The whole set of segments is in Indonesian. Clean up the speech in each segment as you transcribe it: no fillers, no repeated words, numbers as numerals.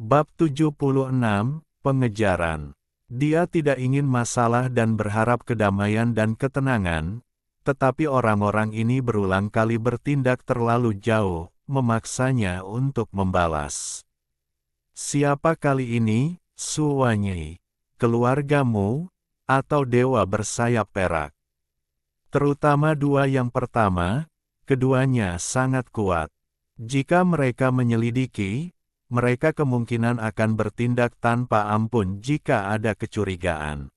Bab 76, Pengejaran. Dia tidak ingin masalah dan berharap kedamaian dan ketenangan, tetapi orang-orang ini berulang kali bertindak terlalu jauh, memaksanya untuk membalas. Siapa kali ini, Suwanyi, keluargamu, atau dewa bersayap perak? Terutama dua yang pertama, keduanya sangat kuat. Jika mereka menyelidiki, mereka kemungkinan akan bertindak tanpa ampun jika ada kecurigaan.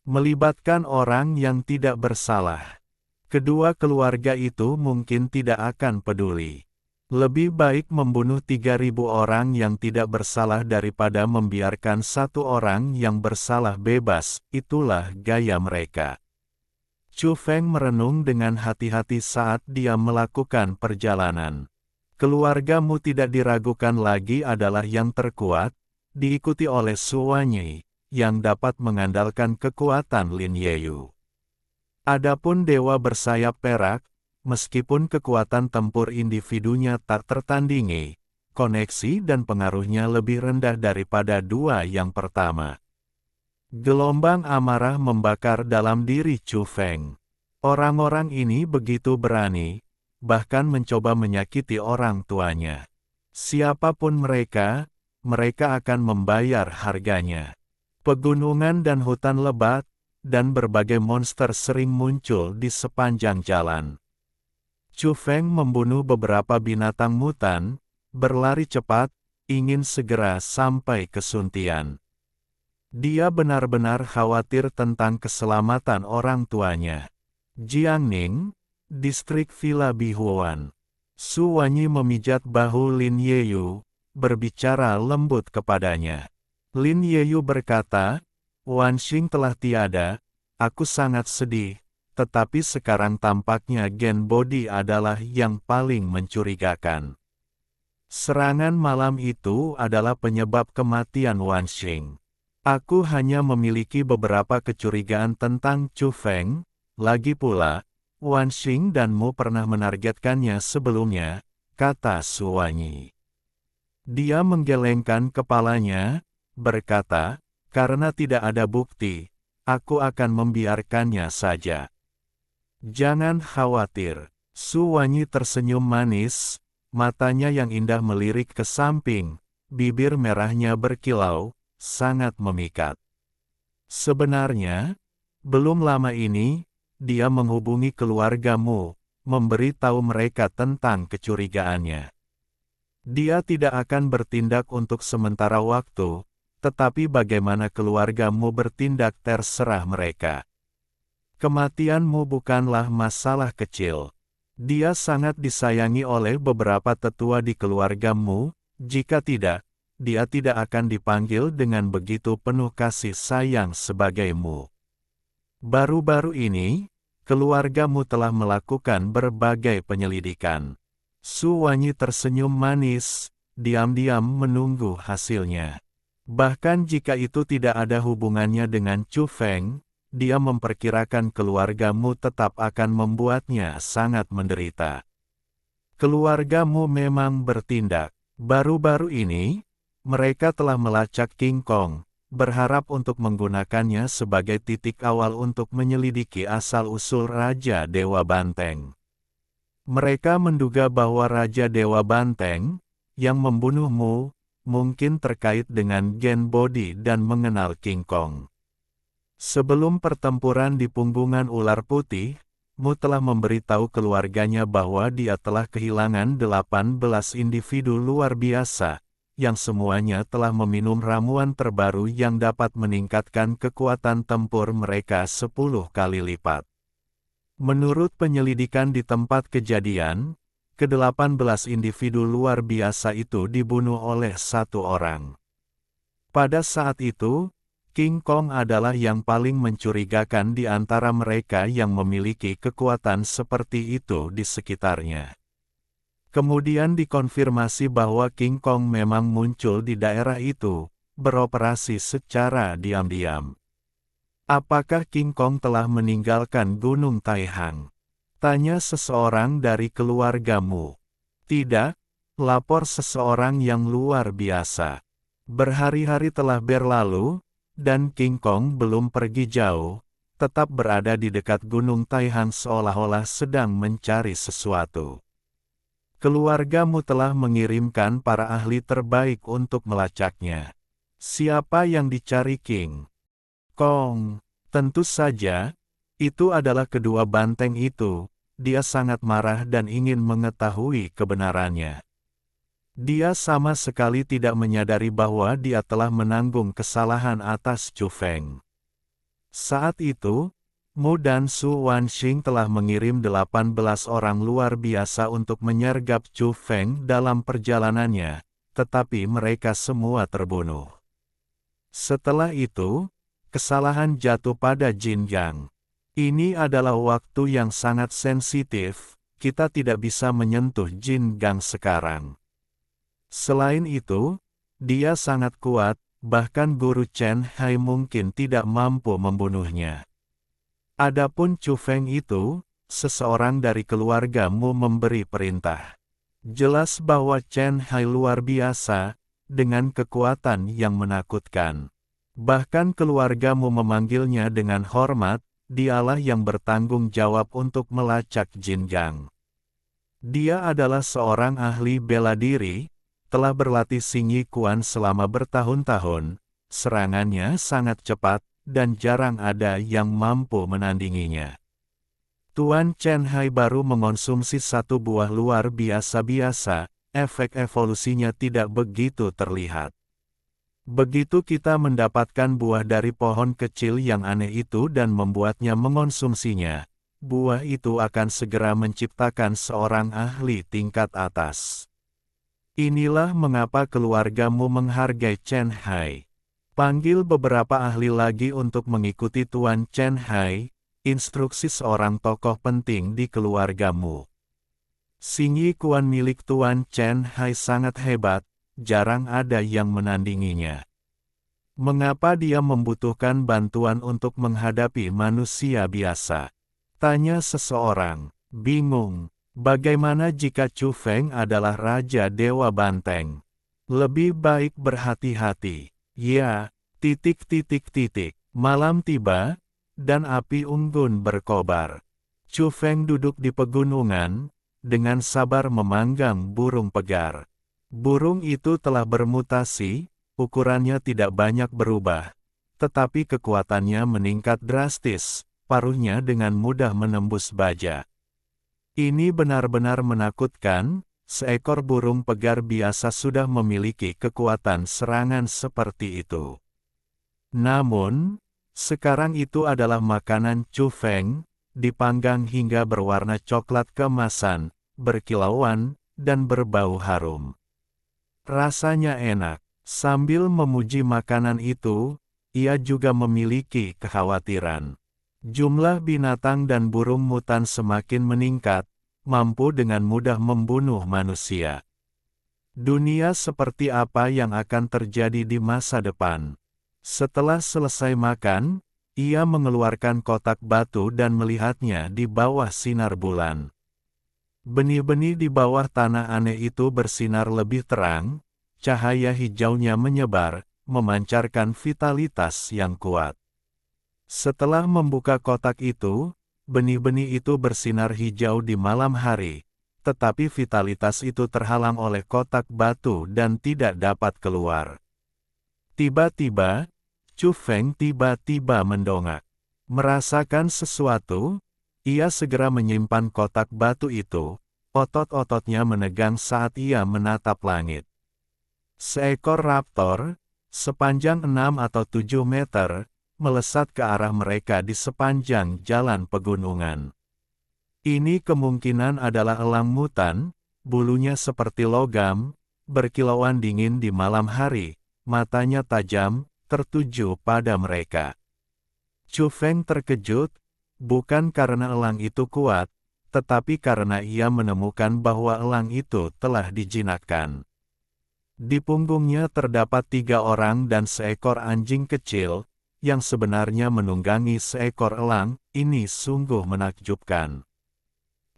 Melibatkan orang yang tidak bersalah. Kedua keluarga itu mungkin tidak akan peduli. Lebih baik membunuh 3.000 orang yang tidak bersalah daripada membiarkan satu orang yang bersalah bebas, itulah gaya mereka. Chu Feng merenung dengan hati-hati saat dia melakukan perjalanan. Keluargamu tidak diragukan lagi adalah yang terkuat, diikuti oleh Suwanyi, yang dapat mengandalkan kekuatan Lin Yeyu. Adapun dewa bersayap perak, meskipun kekuatan tempur individunya tak tertandingi, koneksi dan pengaruhnya lebih rendah daripada dua yang pertama. Gelombang amarah membakar dalam diri Chu Feng. Orang-orang ini begitu berani, bahkan mencoba menyakiti orang tuanya. Siapapun mereka, mereka akan membayar harganya. Pegunungan dan hutan lebat, dan berbagai monster sering muncul di sepanjang jalan. Chu Feng membunuh beberapa binatang mutan, berlari cepat, ingin segera sampai ke Suntian. Dia benar-benar khawatir tentang keselamatan orang tuanya. Jiangning, Distrik Villa Bihuan. Suwanyi memijat bahu Lin Yeyu, berbicara lembut kepadanya. Lin Yeyu berkata, Wan Xing telah tiada, aku sangat sedih, tetapi sekarang tampaknya Gen Bodi adalah yang paling mencurigakan. Serangan malam itu adalah penyebab kematian Wan Xing. Aku hanya memiliki beberapa kecurigaan tentang Chu Feng, lagi pula, Wan Xing dan Mu pernah menargetkannya sebelumnya, kata Suwanyi. Dia menggelengkan kepalanya, berkata, karena tidak ada bukti, aku akan membiarkannya saja. Jangan khawatir. Suwanyi tersenyum manis, matanya yang indah melirik ke samping, bibir merahnya berkilau, sangat memikat. Sebenarnya, belum lama ini, dia menghubungi keluargamu, memberi tahu mereka tentang kecurigaannya. Dia tidak akan bertindak untuk sementara waktu, tetapi bagaimana keluargamu bertindak terserah mereka. Kematianmu bukanlah masalah kecil. Dia sangat disayangi oleh beberapa tetua di keluargamu, jika tidak, dia tidak akan dipanggil dengan begitu penuh kasih sayang sebagaimu. Baru-baru ini, keluargamu telah melakukan berbagai penyelidikan. Suwanyi tersenyum manis, diam-diam menunggu hasilnya. Bahkan jika itu tidak ada hubungannya dengan Chu Feng, dia memperkirakan keluargamu tetap akan membuatnya sangat menderita. Keluargamu memang bertindak. Baru-baru ini, mereka telah melacak King Kong, berharap untuk menggunakannya sebagai titik awal untuk menyelidiki asal-usul Raja Dewa Banteng. Mereka menduga bahwa Raja Dewa Banteng, yang membunuhmu, mungkin terkait dengan Gen Bodi dan mengenal King Kong. Sebelum pertempuran di punggungan ular putih, Mu telah memberitahu keluarganya bahwa dia telah kehilangan 18 individu luar biasa, yang semuanya telah meminum ramuan terbaru yang dapat meningkatkan kekuatan tempur mereka 10 kali lipat. Menurut penyelidikan di tempat kejadian, ke-18 individu luar biasa itu dibunuh oleh satu orang. Pada saat itu, King Kong adalah yang paling mencurigakan di antara mereka yang memiliki kekuatan seperti itu di sekitarnya. Kemudian dikonfirmasi bahwa King Kong memang muncul di daerah itu, beroperasi secara diam-diam. Apakah King Kong telah meninggalkan Gunung Taihang? Tanya seseorang dari keluargamu. Tidak, lapor seseorang yang luar biasa. Berhari-hari telah berlalu, dan King Kong belum pergi jauh, tetap berada di dekat Gunung Taihan seolah-olah sedang mencari sesuatu. Keluargamu telah mengirimkan para ahli terbaik untuk melacaknya. Siapa yang dicari King Kong? Tentu saja, itu adalah kedua banteng itu. Dia sangat marah dan ingin mengetahui kebenarannya. Dia sama sekali tidak menyadari bahwa dia telah menanggung kesalahan atas Chu Feng. Saat itu, Mu dan Su Wanxing telah mengirim 18 orang luar biasa untuk menyergap Chu Feng dalam perjalanannya, tetapi mereka semua terbunuh. Setelah itu, kesalahan jatuh pada Jin Gang. Ini adalah waktu yang sangat sensitif, kita tidak bisa menyentuh Jin Gang sekarang. Selain itu, dia sangat kuat, bahkan Guru Chen Hai mungkin tidak mampu membunuhnya. Adapun Chu Feng itu, seseorang dari keluargamu memberi perintah. Jelas bahwa Chen Hai luar biasa, dengan kekuatan yang menakutkan. Bahkan keluargamu memanggilnya dengan hormat, dialah yang bertanggung jawab untuk melacak Jin Gang. Dia adalah seorang ahli bela diri, telah berlatih Xingyi Quan selama bertahun-tahun, serangannya sangat cepat, dan jarang ada yang mampu menandinginya. Tuan Chen Hai baru mengonsumsi satu buah luar biasa, efek evolusinya tidak begitu terlihat. Begitu kita mendapatkan buah dari pohon kecil yang aneh itu dan membuatnya mengonsumsinya, buah itu akan segera menciptakan seorang ahli tingkat atas. Inilah mengapa keluargamu menghargai Chen Hai. Panggil beberapa ahli lagi untuk mengikuti Tuan Chen Hai, instruksi seorang tokoh penting di keluargamu. Xingyi Quan milik Tuan Chen Hai sangat hebat, jarang ada yang menandinginya. Mengapa dia membutuhkan bantuan untuk menghadapi manusia biasa? Tanya seseorang. Bingung. Bagaimana jika Chu Feng adalah Raja Dewa Banteng? Lebih baik berhati-hati. Ya, ... Malam tiba, dan api unggun berkobar. Chu Feng duduk di pegunungan, dengan sabar memanggang burung pegar. Burung itu telah bermutasi, ukurannya tidak banyak berubah, tetapi kekuatannya meningkat drastis, paruhnya dengan mudah menembus baja. Ini benar-benar menakutkan, seekor burung pegar biasa sudah memiliki kekuatan serangan seperti itu. Namun, sekarang itu adalah makanan Chu Feng, dipanggang hingga berwarna coklat keemasan, berkilauan, dan berbau harum. Rasanya enak. Sambil memuji makanan itu, ia juga memiliki kekhawatiran. Jumlah binatang dan burung mutan semakin meningkat, mampu dengan mudah membunuh manusia. Dunia seperti apa yang akan terjadi di masa depan? Setelah selesai makan, ia mengeluarkan kotak batu dan melihatnya di bawah sinar bulan. Benih-benih di bawah tanah aneh itu bersinar lebih terang, cahaya hijaunya menyebar, memancarkan vitalitas yang kuat. Setelah membuka kotak itu, benih-benih itu bersinar hijau di malam hari, tetapi vitalitas itu terhalang oleh kotak batu dan tidak dapat keluar. Tiba-tiba, Chu Feng tiba-tiba mendongak. Merasakan sesuatu, ia segera menyimpan kotak batu itu, otot-ototnya menegang saat ia menatap langit. Seekor raptor, sepanjang 6 atau 7 meter, melesat ke arah mereka di sepanjang jalan pegunungan. Ini kemungkinan adalah elang mutan, bulunya seperti logam, berkilauan dingin di malam hari, matanya tajam, tertuju pada mereka. Chu Feng terkejut, bukan karena elang itu kuat, tetapi karena ia menemukan bahwa elang itu telah dijinakkan. Di punggungnya terdapat 3 orang dan seekor anjing kecil, yang sebenarnya menunggangi seekor elang. Ini sungguh menakjubkan.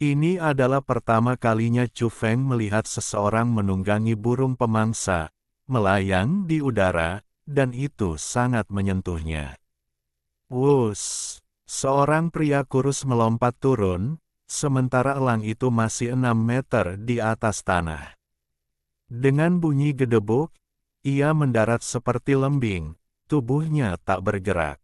Ini adalah pertama kalinya Chu Feng melihat seseorang menunggangi burung pemangsa, melayang di udara, dan itu sangat menyentuhnya. Wus! Seorang pria kurus melompat turun, sementara elang itu masih 6 meter di atas tanah. Dengan bunyi gedebuk, ia mendarat seperti lembing, tubuhnya tak bergerak.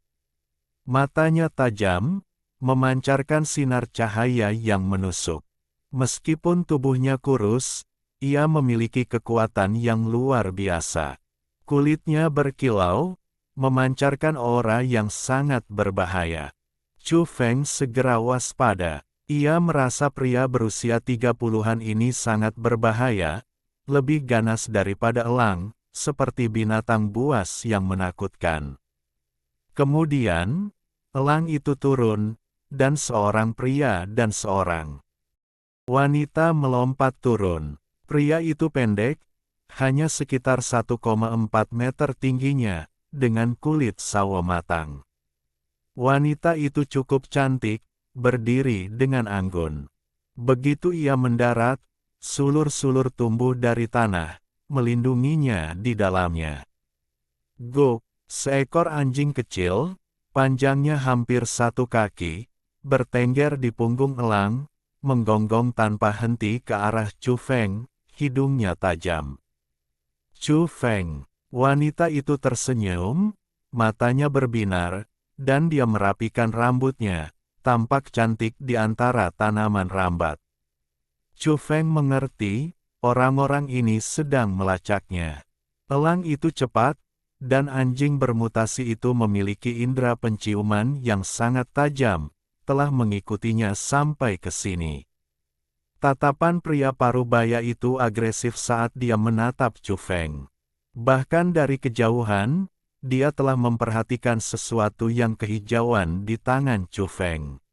Matanya tajam, memancarkan sinar cahaya yang menusuk. Meskipun tubuhnya kurus, ia memiliki kekuatan yang luar biasa. Kulitnya berkilau, memancarkan aura yang sangat berbahaya. Chu Feng segera waspada. Ia merasa pria berusia 30-an ini sangat berbahaya, lebih ganas daripada elang, seperti binatang buas yang menakutkan. Kemudian, elang itu turun, dan seorang pria dan seorang wanita melompat turun. Pria itu pendek, hanya sekitar 1,4 meter tingginya, dengan kulit sawo matang. Wanita itu cukup cantik, berdiri dengan anggun. Begitu ia mendarat, sulur-sulur tumbuh dari tanah, melindunginya di dalamnya. Gok, seekor anjing kecil, panjangnya hampir 1 kaki, bertengger di punggung elang, menggonggong tanpa henti ke arah Chu Feng, hidungnya tajam. Chu Feng, wanita itu tersenyum, matanya berbinar, dan dia merapikan rambutnya, tampak cantik di antara tanaman rambat. Chu Feng mengerti, orang-orang ini sedang melacaknya. Elang itu cepat, dan anjing bermutasi itu memiliki indera penciuman yang sangat tajam, telah mengikutinya sampai ke sini. Tatapan pria parubaya itu agresif saat dia menatap Chu Feng. Bahkan dari kejauhan, dia telah memperhatikan sesuatu yang kehijauan di tangan Chu Feng.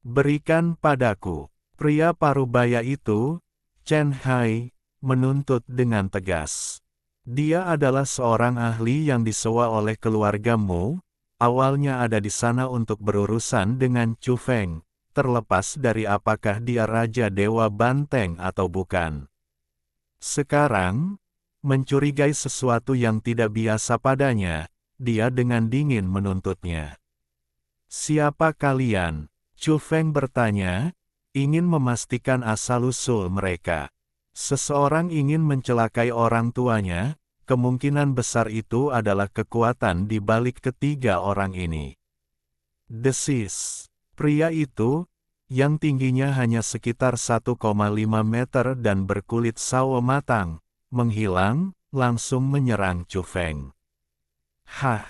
Berikan padaku. Pria parubaya itu, Chen Hai, menuntut dengan tegas. Dia adalah seorang ahli yang disewa oleh keluargamu, awalnya ada di sana untuk berurusan dengan Chu Feng, terlepas dari apakah dia Raja Dewa Banteng atau bukan. Sekarang, mencurigai sesuatu yang tidak biasa padanya, dia dengan dingin menuntutnya. Siapa kalian? Chu Feng bertanya, ingin memastikan asal-usul mereka. Seseorang ingin mencelakai orang tuanya, kemungkinan besar itu adalah kekuatan di balik ketiga orang ini. Desis. Pria itu, yang tingginya hanya sekitar 1,5 meter dan berkulit sawo matang, menghilang, langsung menyerang Chu Feng. Hah!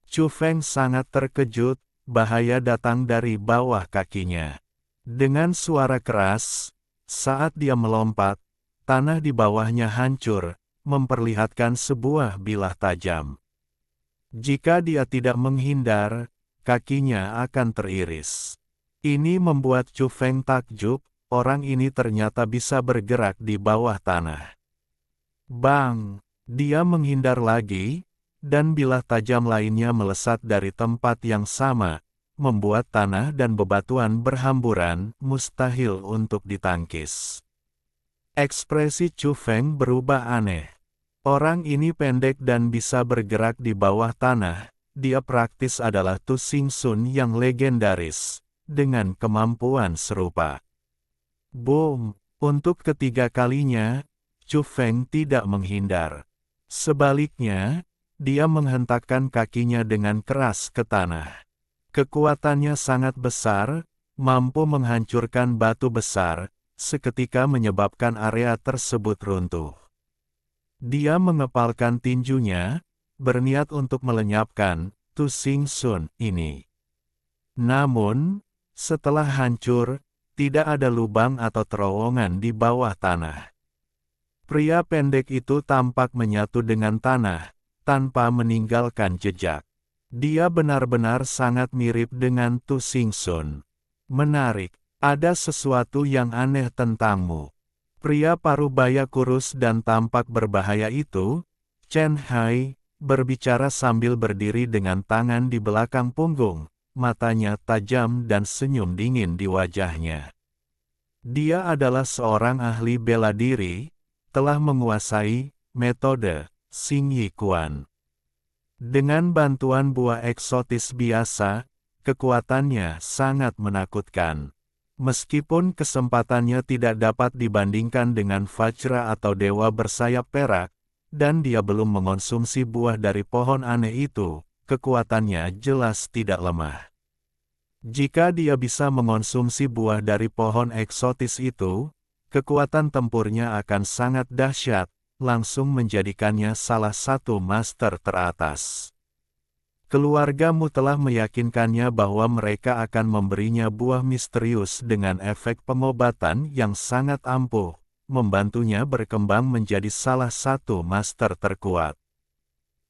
Chu Feng sangat terkejut, bahaya datang dari bawah kakinya. Dengan suara keras, saat dia melompat, tanah di bawahnya hancur, memperlihatkan sebuah bilah tajam. Jika dia tidak menghindar, kakinya akan teriris. Ini membuat Chu Feng takjub, orang ini ternyata bisa bergerak di bawah tanah. Bang! Dia menghindar lagi, dan bilah tajam lainnya melesat dari tempat yang sama, membuat tanah dan bebatuan berhamburan, mustahil untuk ditangkis. Ekspresi Chu Feng berubah aneh. Orang ini pendek dan bisa bergerak di bawah tanah, dia praktis adalah Tu Xing Sun yang legendaris, dengan kemampuan serupa. Boom! Untuk ketiga kalinya, Chu Feng tidak menghindar. Sebaliknya, dia menghentakkan kakinya dengan keras ke tanah. Kekuatannya sangat besar, mampu menghancurkan batu besar, seketika menyebabkan area tersebut runtuh. Dia mengepalkan tinjunya, berniat untuk melenyapkan Tu Xing Sun ini. Namun, setelah hancur, tidak ada lubang atau terowongan di bawah tanah. Pria pendek itu tampak menyatu dengan tanah, tanpa meninggalkan jejak. Dia benar-benar sangat mirip dengan Tu Xing Sun. Menarik, ada sesuatu yang aneh tentangmu. Pria parubaya kurus dan tampak berbahaya itu, Chen Hai, berbicara sambil berdiri dengan tangan di belakang punggung, matanya tajam dan senyum dingin di wajahnya. Dia adalah seorang ahli bela diri, telah menguasai metode Xing Yikuan. Dengan bantuan buah eksotis biasa, kekuatannya sangat menakutkan. Meskipun kesempatannya tidak dapat dibandingkan dengan Vajra atau dewa bersayap perak, dan dia belum mengonsumsi buah dari pohon aneh itu, kekuatannya jelas tidak lemah. Jika dia bisa mengonsumsi buah dari pohon eksotis itu, kekuatan tempurnya akan sangat dahsyat, langsung menjadikannya salah satu master teratas. Keluargamu telah meyakinkannya bahwa mereka akan memberinya buah misterius dengan efek pengobatan yang sangat ampuh, membantunya berkembang menjadi salah satu master terkuat.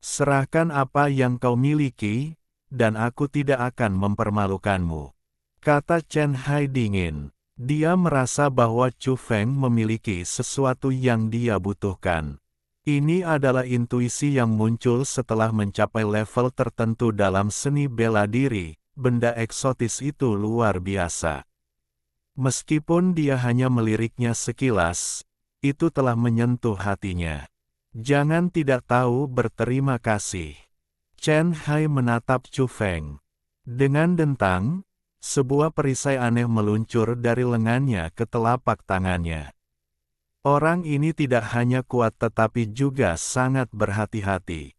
Serahkan apa yang kau miliki, dan aku tidak akan mempermalukanmu, kata Chen Hai dingin. Dia merasa bahwa Chu Feng memiliki sesuatu yang dia butuhkan. Ini adalah intuisi yang muncul setelah mencapai level tertentu dalam seni bela diri. Benda eksotis itu luar biasa. Meskipun dia hanya meliriknya sekilas, itu telah menyentuh hatinya. Jangan tidak tahu berterima kasih. Chen Hai menatap Chu Feng. Dengan dentang, sebuah perisai aneh meluncur dari lengannya ke telapak tangannya. Orang ini tidak hanya kuat tetapi juga sangat berhati-hati.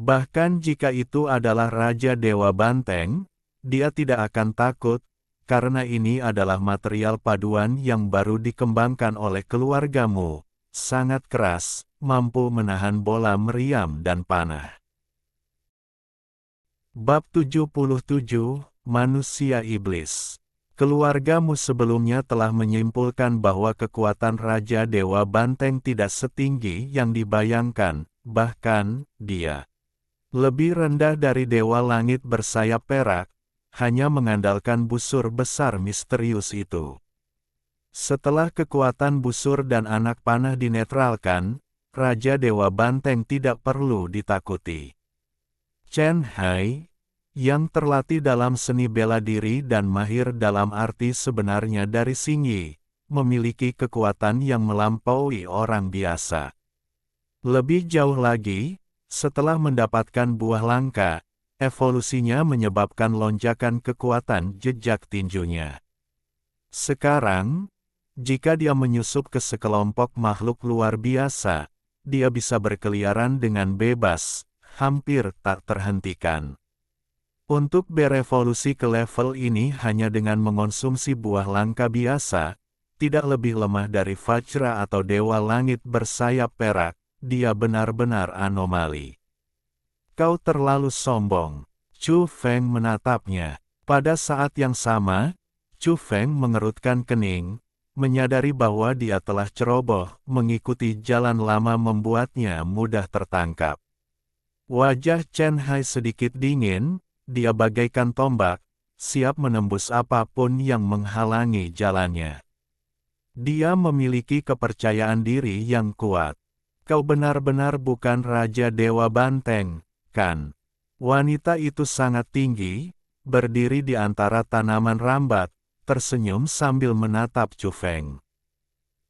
Bahkan jika itu adalah Raja Dewa Banteng, dia tidak akan takut, karena ini adalah material paduan yang baru dikembangkan oleh keluargamu, sangat keras, mampu menahan bola meriam dan panah. Bab 77, Manusia Iblis. Keluargamu sebelumnya telah menyimpulkan bahwa kekuatan Raja Dewa Banteng tidak setinggi yang dibayangkan, bahkan, dia lebih rendah dari Dewa Langit bersayap perak, hanya mengandalkan busur besar misterius itu. Setelah kekuatan busur dan anak panah dinetralkan, Raja Dewa Banteng tidak perlu ditakuti. Chen Hai, yang terlatih dalam seni bela diri dan mahir dalam arti sebenarnya dari Xing Yi, memiliki kekuatan yang melampaui orang biasa. Lebih jauh lagi, setelah mendapatkan buah langka, evolusinya menyebabkan lonjakan kekuatan jejak tinjunya. Sekarang, jika dia menyusup ke sekelompok makhluk luar biasa, dia bisa berkeliaran dengan bebas, hampir tak terhentikan. Untuk berevolusi ke level ini hanya dengan mengonsumsi buah langka biasa, tidak lebih lemah dari Vajra atau Dewa Langit bersayap perak, dia benar-benar anomali. Kau terlalu sombong. Chu Feng menatapnya. Pada saat yang sama, Chu Feng mengerutkan kening, menyadari bahwa dia telah ceroboh, mengikuti jalan lama membuatnya mudah tertangkap. Wajah Chen Hai sedikit dingin, dia bagaikan tombak, siap menembus apapun yang menghalangi jalannya. Dia memiliki kepercayaan diri yang kuat. Kau benar-benar bukan Raja Dewa Banteng, kan? Wanita itu sangat tinggi, berdiri di antara tanaman rambat, tersenyum sambil menatap Chu Feng.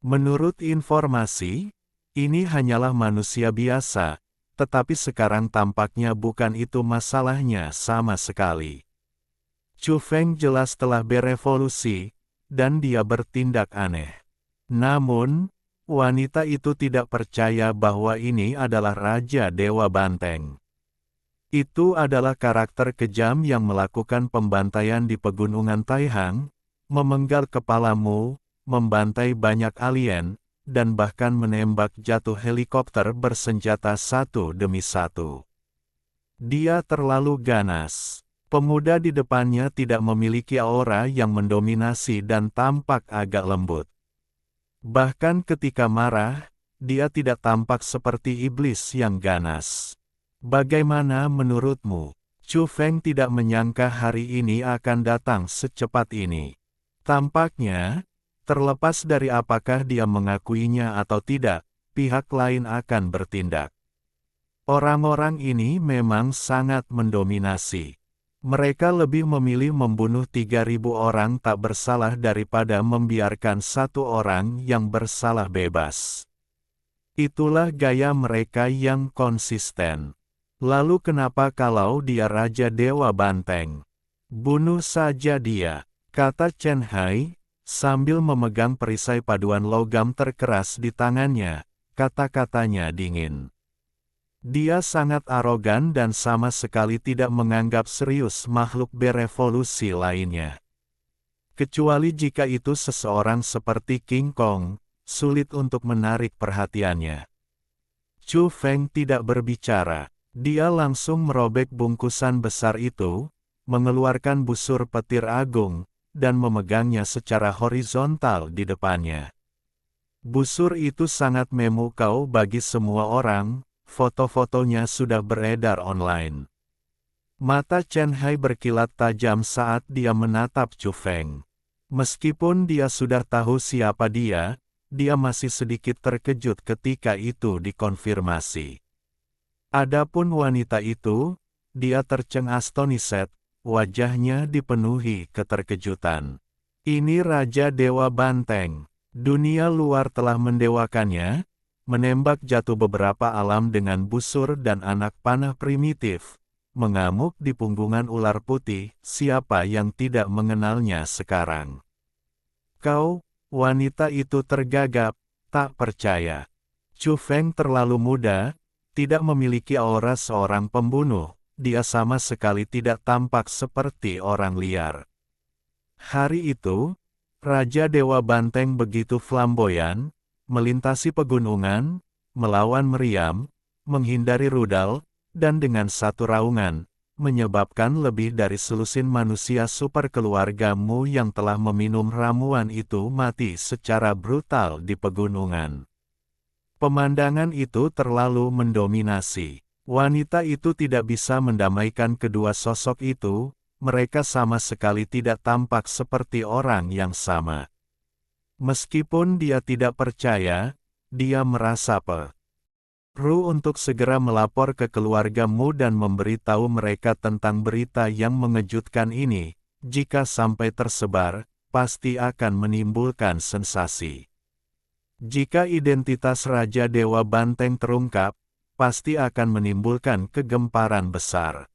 Menurut informasi, ini hanyalah manusia biasa, tetapi sekarang tampaknya bukan itu masalahnya sama sekali. Chu Feng jelas telah berevolusi, dan dia bertindak aneh. Namun, wanita itu tidak percaya bahwa ini adalah Raja Dewa Banteng. Itu adalah karakter kejam yang melakukan pembantaian di pegunungan Taihang, memenggal kepalamu, membantai banyak alien, dan bahkan menembak jatuh helikopter bersenjata satu demi satu. Dia terlalu ganas. Pemuda di depannya tidak memiliki aura yang mendominasi dan tampak agak lembut. Bahkan ketika marah, dia tidak tampak seperti iblis yang ganas. Bagaimana menurutmu? Chu Feng tidak menyangka hari ini akan datang secepat ini. Tampaknya, terlepas dari apakah dia mengakuinya atau tidak, pihak lain akan bertindak. Orang-orang ini memang sangat mendominasi. Mereka lebih memilih membunuh 3.000 orang tak bersalah daripada membiarkan satu orang yang bersalah bebas. Itulah gaya mereka yang konsisten. Lalu kenapa kalau dia Raja Dewa Banteng? Bunuh saja dia, kata Chen Hai, sambil memegang perisai paduan logam terkeras di tangannya, kata-katanya dingin. Dia sangat arogan dan sama sekali tidak menganggap serius makhluk berevolusi lainnya. Kecuali jika itu seseorang seperti King Kong, sulit untuk menarik perhatiannya. Chu Feng tidak berbicara. Dia langsung merobek bungkusan besar itu, mengeluarkan busur petir agung, dan memegangnya secara horizontal di depannya. Busur itu sangat memukau bagi semua orang, foto-fotonya sudah beredar online. Mata Chen Hai berkilat tajam saat dia menatap Chu Feng. Meskipun dia sudah tahu siapa dia masih sedikit terkejut ketika itu dikonfirmasi. Adapun wanita itu, dia tercengang-astonished, wajahnya dipenuhi keterkejutan. Ini Raja Dewa Banteng. Dunia luar telah mendewakannya, menembak jatuh beberapa alam dengan busur dan anak panah primitif, mengamuk di punggungan ular putih, siapa yang tidak mengenalnya sekarang. Kau, wanita itu tergagap, tak percaya. Chu Feng terlalu muda, tidak memiliki aura seorang pembunuh, dia sama sekali tidak tampak seperti orang liar. Hari itu, Raja Dewa Banteng begitu flamboyan, melintasi pegunungan, melawan meriam, menghindari rudal, dan dengan satu raungan, menyebabkan lebih dari selusin manusia super keluargamu yang telah meminum ramuan itu mati secara brutal di pegunungan. Pemandangan itu terlalu mendominasi. Wanita itu tidak bisa mendamaikan kedua sosok itu, mereka sama sekali tidak tampak seperti orang yang sama. Meskipun dia tidak percaya, dia merasa perlu untuk segera melapor ke keluargamu dan memberitahu mereka tentang berita yang mengejutkan ini. Jika sampai tersebar, pasti akan menimbulkan sensasi. Jika identitas Raja Dewa Banteng terungkap, pasti akan menimbulkan kegemparan besar.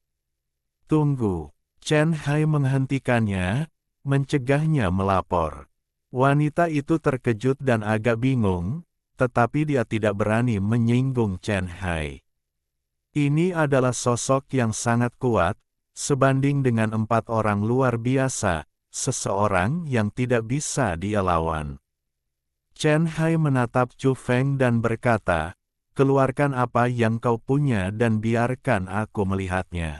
Tunggu, Chen Hai menghentikannya, mencegahnya melapor. Wanita itu terkejut dan agak bingung, tetapi dia tidak berani menyinggung Chen Hai. Ini adalah sosok yang sangat kuat, sebanding dengan 4 orang luar biasa, seseorang yang tidak bisa dia lawan. Chen Hai menatap Chu Feng dan berkata, keluarkan apa yang kau punya dan biarkan aku melihatnya.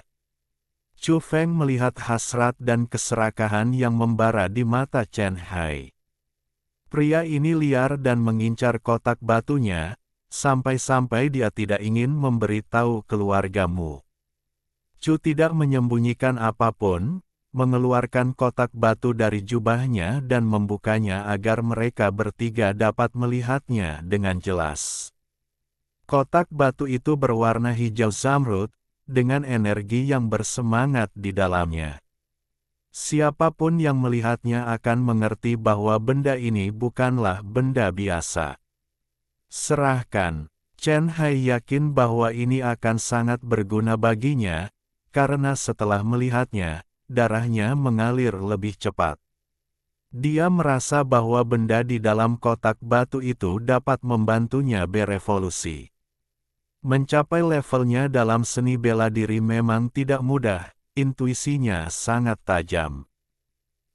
Chu Feng melihat hasrat dan keserakahan yang membara di mata Chen Hai. Pria ini liar dan mengincar kotak batunya, sampai-sampai dia tidak ingin memberitahu keluargamu. Chu tidak menyembunyikan apapun, mengeluarkan kotak batu dari jubahnya dan membukanya agar mereka bertiga dapat melihatnya dengan jelas. Kotak batu itu berwarna hijau zamrud, dengan energi yang bersemangat di dalamnya. Siapapun yang melihatnya akan mengerti bahwa benda ini bukanlah benda biasa. Serahkan. Chen Hai yakin bahwa ini akan sangat berguna baginya, karena setelah melihatnya, darahnya mengalir lebih cepat. Dia merasa bahwa benda di dalam kotak batu itu dapat membantunya berevolusi. Mencapai levelnya dalam seni bela diri memang tidak mudah, intuisinya sangat tajam.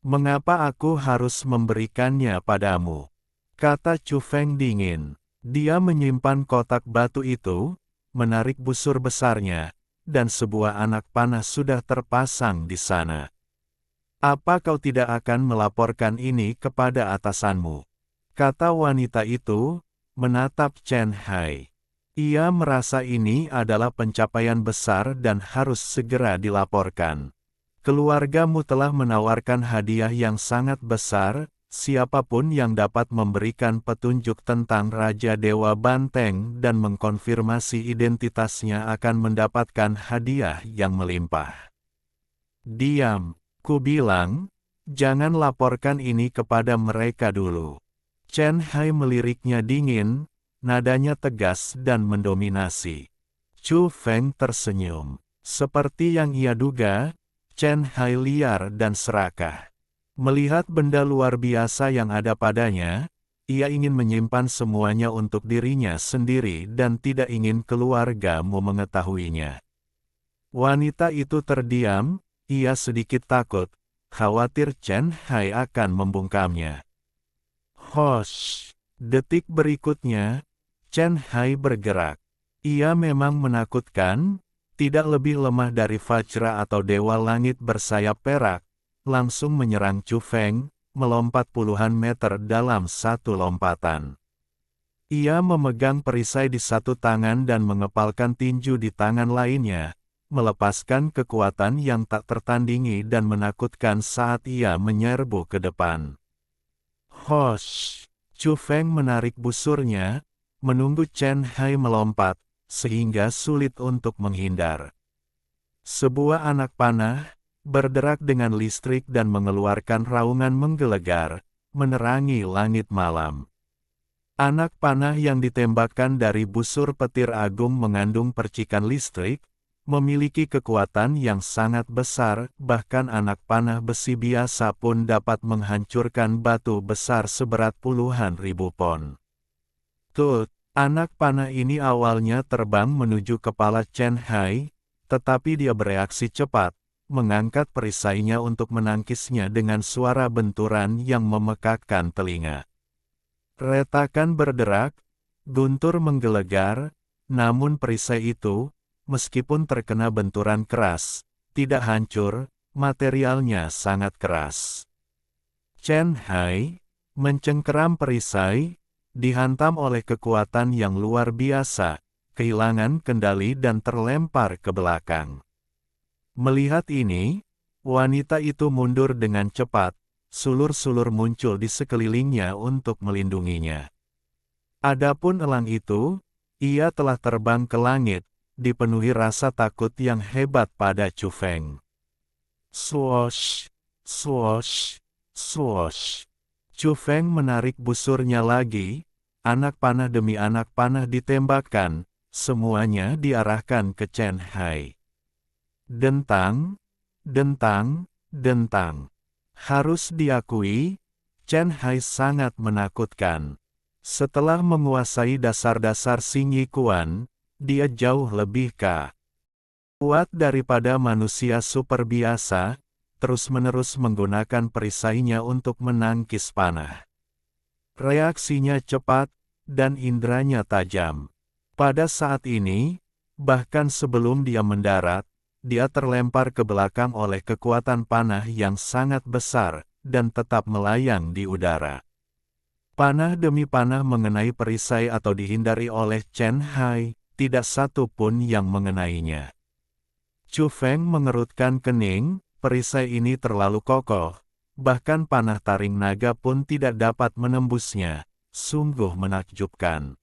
Mengapa aku harus memberikannya padamu? Kata Chu Feng dingin. Dia menyimpan kotak batu itu, menarik busur besarnya, dan sebuah anak panah sudah terpasang di sana. Apa kau tidak akan melaporkan ini kepada atasanmu? Kata wanita itu, menatap Chen Hai. Ia merasa ini adalah pencapaian besar dan harus segera dilaporkan. Keluargamu telah menawarkan hadiah yang sangat besar, siapapun yang dapat memberikan petunjuk tentang Raja Dewa Banteng dan mengkonfirmasi identitasnya akan mendapatkan hadiah yang melimpah. Diam, ku bilang, jangan laporkan ini kepada mereka dulu. Chen Hai meliriknya dingin, nadanya tegas dan mendominasi. Chu Feng tersenyum. Seperti yang ia duga, Chen Hai liar dan serakah. Melihat benda luar biasa yang ada padanya, ia ingin menyimpan semuanya untuk dirinya sendiri dan tidak ingin keluargamu mengetahuinya. Wanita itu terdiam, ia sedikit takut, khawatir Chen Hai akan membungkamnya. Hosh! Detik berikutnya, Chen Hai bergerak. Ia memang menakutkan, tidak lebih lemah dari Vajra atau Dewa Langit bersayap perak, langsung menyerang Chu Feng, melompat puluhan meter dalam satu lompatan. Ia memegang perisai di satu tangan dan mengepalkan tinju di tangan lainnya, melepaskan kekuatan yang tak tertandingi dan menakutkan saat ia menyerbu ke depan. Hosh! Chu Feng menarik busurnya, menunggu Chen Hai melompat, sehingga sulit untuk menghindar. Sebuah anak panah, berderak dengan listrik dan mengeluarkan raungan menggelegar, menerangi langit malam. Anak panah yang ditembakkan dari busur petir agung mengandung percikan listrik, memiliki kekuatan yang sangat besar, bahkan anak panah besi biasa pun dapat menghancurkan batu besar seberat puluhan ribu pon. Tut! Anak panah ini awalnya terbang menuju kepala Chen Hai, tetapi dia bereaksi cepat, mengangkat perisainya untuk menangkisnya dengan suara benturan yang memekakkan telinga. Retakan berderak, guntur menggelegar, namun perisai itu, meskipun terkena benturan keras, tidak hancur, materialnya sangat keras. Chen Hai mencengkeram perisai, dihantam oleh kekuatan yang luar biasa, kehilangan kendali dan terlempar ke belakang. Melihat ini, wanita itu mundur dengan cepat, sulur-sulur muncul di sekelilingnya untuk melindunginya. Adapun elang itu, ia telah terbang ke langit, dipenuhi rasa takut yang hebat pada Chu Feng. Swoosh! Swoosh! Swoosh! Chu Feng menarik busurnya lagi, anak panah demi anak panah ditembakkan, semuanya diarahkan ke Chen Hai. Dentang, dentang, dentang. Harus diakui, Chen Hai sangat menakutkan. Setelah menguasai dasar-dasar Xing Yi Quan, dia jauh lebih kuat daripada manusia super biasa, terus-menerus menggunakan perisainya untuk menangkis panah. Reaksinya cepat, dan indranya tajam. Pada saat ini, bahkan sebelum dia mendarat, dia terlempar ke belakang oleh kekuatan panah yang sangat besar, dan tetap melayang di udara. Panah demi panah mengenai perisai atau dihindari oleh Chen Hai, tidak satu pun yang mengenainya. Chu Feng mengerutkan kening, perisai ini terlalu kokoh, bahkan panah taring naga pun tidak dapat menembusnya, sungguh menakjubkan.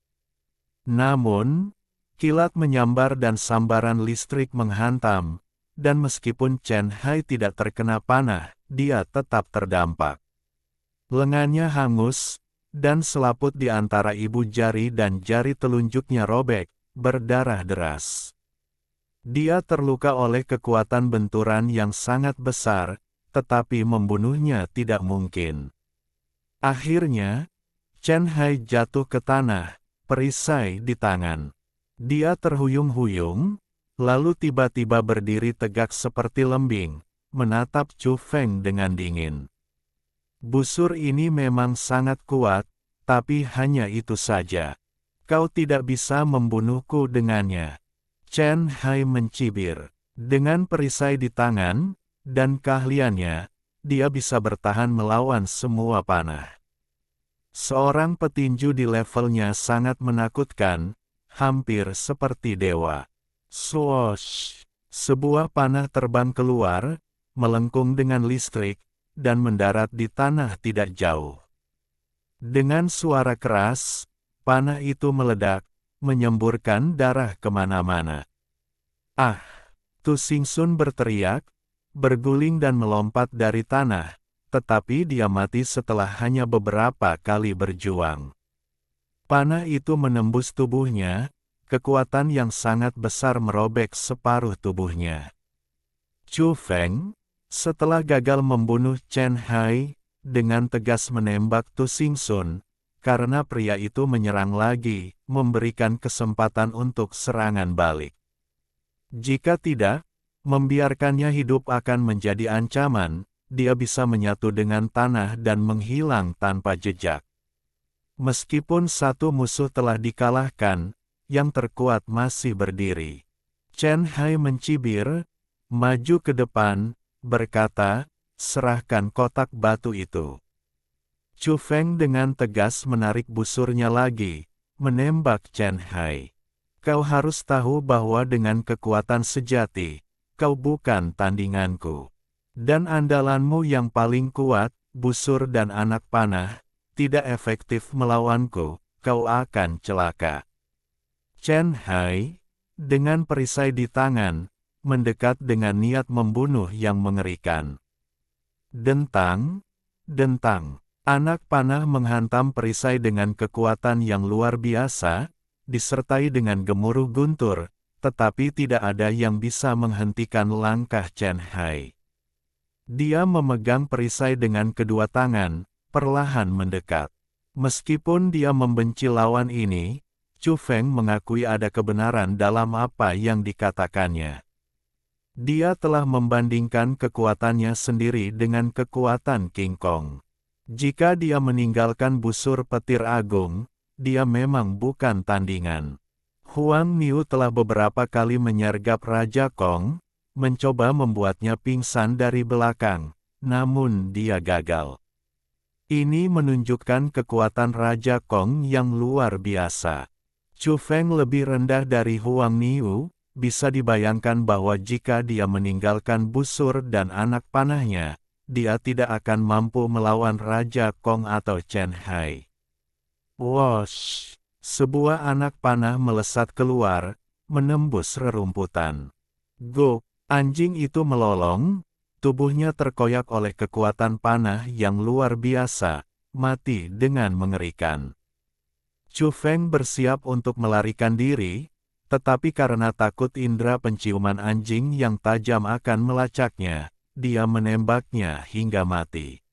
Namun, kilat menyambar dan sambaran listrik menghantam, dan meskipun Chen Hai tidak terkena panah, dia tetap terdampak. Lengannya hangus, dan selaput di antara ibu jari dan jari telunjuknya robek, berdarah deras. Dia terluka oleh kekuatan benturan yang sangat besar, tetapi membunuhnya tidak mungkin. Akhirnya, Chen Hai jatuh ke tanah, perisai di tangan. Dia terhuyung-huyung, lalu tiba-tiba berdiri tegak seperti lembing, menatap Chu Feng dengan dingin. Busur ini memang sangat kuat, tapi hanya itu saja. Kau tidak bisa membunuhku dengannya. Chen Hai mencibir. Dengan perisai di tangan, dan keahliannya, dia bisa bertahan melawan semua panah. Seorang petinju di levelnya sangat menakutkan, hampir seperti dewa. Swoosh! Sebuah panah terbang keluar, melengkung dengan listrik, dan mendarat di tanah tidak jauh. Dengan suara keras, panah itu meledak, menyemburkan darah kemana-mana. Ah! Tu Xingxun berteriak, berguling dan melompat dari tanah, tetapi dia mati setelah hanya beberapa kali berjuang. Panah itu menembus tubuhnya, kekuatan yang sangat besar merobek separuh tubuhnya. Chu Feng, setelah gagal membunuh Chen Hai, dengan tegas menembak Tu Xingsun, karena pria itu menyerang lagi, memberikan kesempatan untuk serangan balik. Jika tidak, membiarkannya hidup akan menjadi ancaman, dia bisa menyatu dengan tanah dan menghilang tanpa jejak. Meskipun satu musuh telah dikalahkan, yang terkuat masih berdiri. Chen Hai mencibir, maju ke depan, berkata, serahkan kotak batu itu. Chu Feng dengan tegas menarik busurnya lagi, menembak Chen Hai. Kau harus tahu bahwa dengan kekuatan sejati, kau bukan tandinganku. Dan andalanmu yang paling kuat, busur dan anak panah, tidak efektif melawanku, kau akan celaka. Chen Hai, dengan perisai di tangan, mendekat dengan niat membunuh yang mengerikan. Dentang, dentang. Anak panah menghantam perisai dengan kekuatan yang luar biasa, disertai dengan gemuruh guntur, tetapi tidak ada yang bisa menghentikan langkah Chen Hai. Dia memegang perisai dengan kedua tangan, perlahan mendekat. Meskipun dia membenci lawan ini, Chu Feng mengakui ada kebenaran dalam apa yang dikatakannya. Dia telah membandingkan kekuatannya sendiri dengan kekuatan King Kong. Jika dia meninggalkan busur petir agung, dia memang bukan tandingan. Huang Niu telah beberapa kali menyergap Raja Kong, mencoba membuatnya pingsan dari belakang, namun dia gagal. Ini menunjukkan kekuatan Raja Kong yang luar biasa. Chu Feng lebih rendah dari Huang Niu, bisa dibayangkan bahwa jika dia meninggalkan busur dan anak panahnya, dia tidak akan mampu melawan Raja Kong atau Chen Hai. Wosh! Sebuah anak panah melesat keluar, menembus rerumputan. Go! Anjing itu melolong, tubuhnya terkoyak oleh kekuatan panah yang luar biasa, mati dengan mengerikan. Chu Feng bersiap untuk melarikan diri, tetapi karena takut indera penciuman anjing yang tajam akan melacaknya, dia menembaknya hingga mati.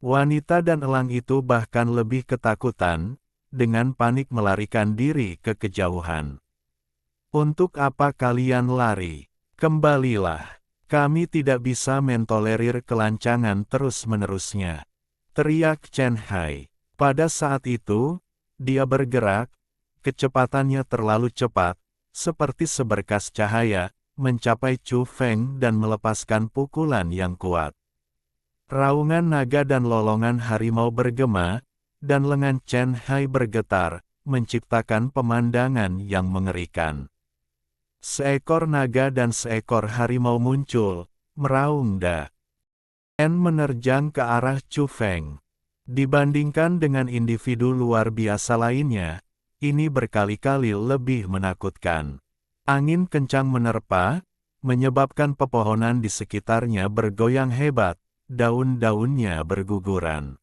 Wanita dan elang itu bahkan lebih ketakutan, dengan panik melarikan diri ke kejauhan. Untuk apa kalian lari? Kembalilah. Kami tidak bisa mentolerir kelancangan terus-menerusnya. Teriak Chen Hai. Pada saat itu, dia bergerak, kecepatannya terlalu cepat, seperti seberkas cahaya, mencapai Chu Feng dan melepaskan pukulan yang kuat. Raungan naga dan lolongan harimau bergema, dan lengan Chen Hai bergetar, menciptakan pemandangan yang mengerikan. Seekor naga dan seekor harimau muncul, meraung da. Chen menerjang ke arah Chu Feng. Dibandingkan dengan individu luar biasa lainnya, ini berkali-kali lebih menakutkan. Angin kencang menerpa, menyebabkan pepohonan di sekitarnya bergoyang hebat, daun-daunnya berguguran.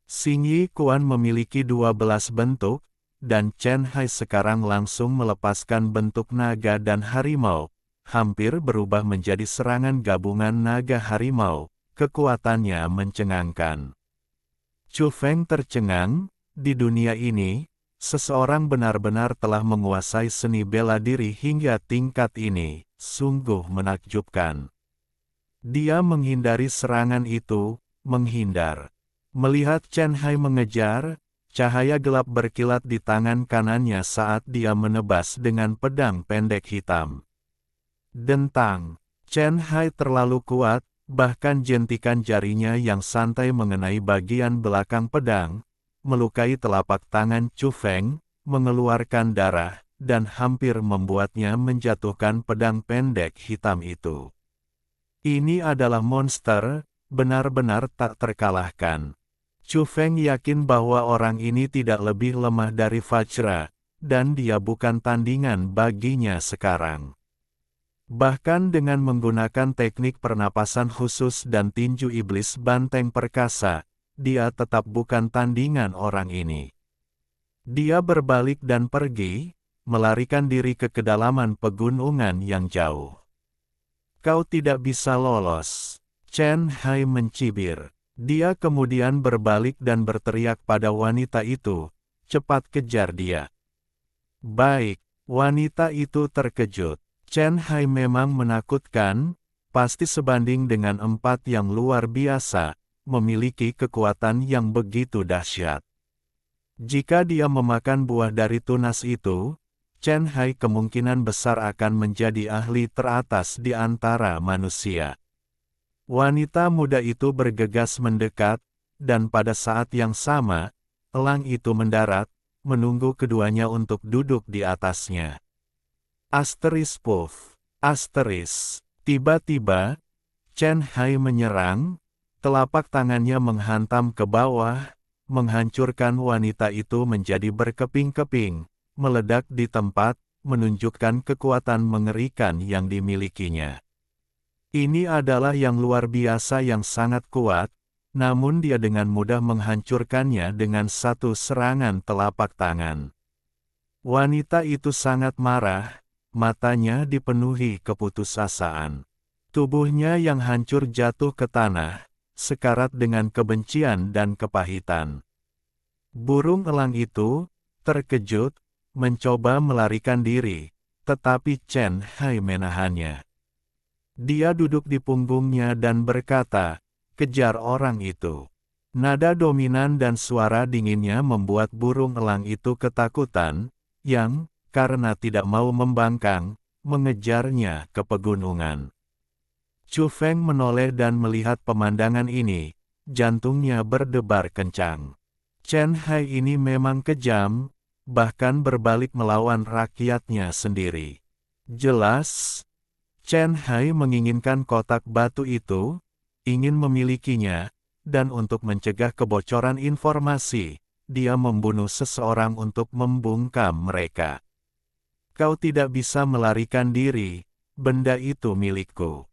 Xing Yi Kuan memiliki 12 bentuk, dan Chen Hai sekarang langsung melepaskan bentuk naga dan harimau, hampir berubah menjadi serangan gabungan naga harimau, kekuatannya mencengangkan. Chu Feng tercengang, di dunia ini, seseorang benar-benar telah menguasai seni bela diri hingga tingkat ini, sungguh menakjubkan. Dia menghindari serangan itu, menghindar. Melihat Chen Hai mengejar, cahaya gelap berkilat di tangan kanannya saat dia menebas dengan pedang pendek hitam. Dentang. Chen Hai terlalu kuat, bahkan jentikan jarinya yang santai mengenai bagian belakang pedang, melukai telapak tangan Chu Feng, mengeluarkan darah, dan hampir membuatnya menjatuhkan pedang pendek hitam itu. Ini adalah monster, benar-benar tak terkalahkan. Chu Feng yakin bahwa orang ini tidak lebih lemah dari Vajra, dan dia bukan tandingan baginya sekarang. Bahkan dengan menggunakan teknik pernapasan khusus dan tinju iblis banteng perkasa, dia tetap bukan tandingan orang ini. Dia berbalik dan pergi, melarikan diri ke kedalaman pegunungan yang jauh. Kau tidak bisa lolos. Chen Hai mencibir. Dia kemudian berbalik dan berteriak pada wanita itu, cepat kejar dia. Baik, wanita itu terkejut. Chen Hai memang menakutkan, pasti sebanding dengan 4 yang luar biasa, memiliki kekuatan yang begitu dahsyat. Jika dia memakan buah dari tunas itu, Chen Hai kemungkinan besar akan menjadi ahli teratas di antara manusia. Wanita muda itu bergegas mendekat, dan pada saat yang sama, elang itu mendarat, menunggu keduanya untuk duduk di atasnya. Asteris puff, asteris. Tiba-tiba, Chen Hai menyerang, telapak tangannya menghantam ke bawah, menghancurkan wanita itu menjadi berkeping-keping, meledak di tempat, menunjukkan kekuatan mengerikan yang dimilikinya. Ini adalah yang luar biasa yang sangat kuat, namun dia dengan mudah menghancurkannya dengan satu serangan telapak tangan. Wanita itu sangat marah, matanya dipenuhi keputusasaan. Tubuhnya yang hancur jatuh ke tanah, sekarat dengan kebencian dan kepahitan. Burung elang itu, terkejut, mencoba melarikan diri, tetapi Chen Hai menahannya. Dia duduk di punggungnya dan berkata, kejar orang itu. Nada dominan dan suara dinginnya membuat burung elang itu ketakutan, yang, karena tidak mau membangkang, mengejarnya ke pegunungan. Chu Feng menoleh dan melihat pemandangan ini, jantungnya berdebar kencang. Chen Hai ini memang kejam, bahkan berbalik melawan rakyatnya sendiri. Jelas, Chen Hai menginginkan kotak batu itu, ingin memilikinya, dan untuk mencegah kebocoran informasi, dia membunuh seseorang untuk membungkam mereka. Kau tidak bisa melarikan diri, benda itu milikku.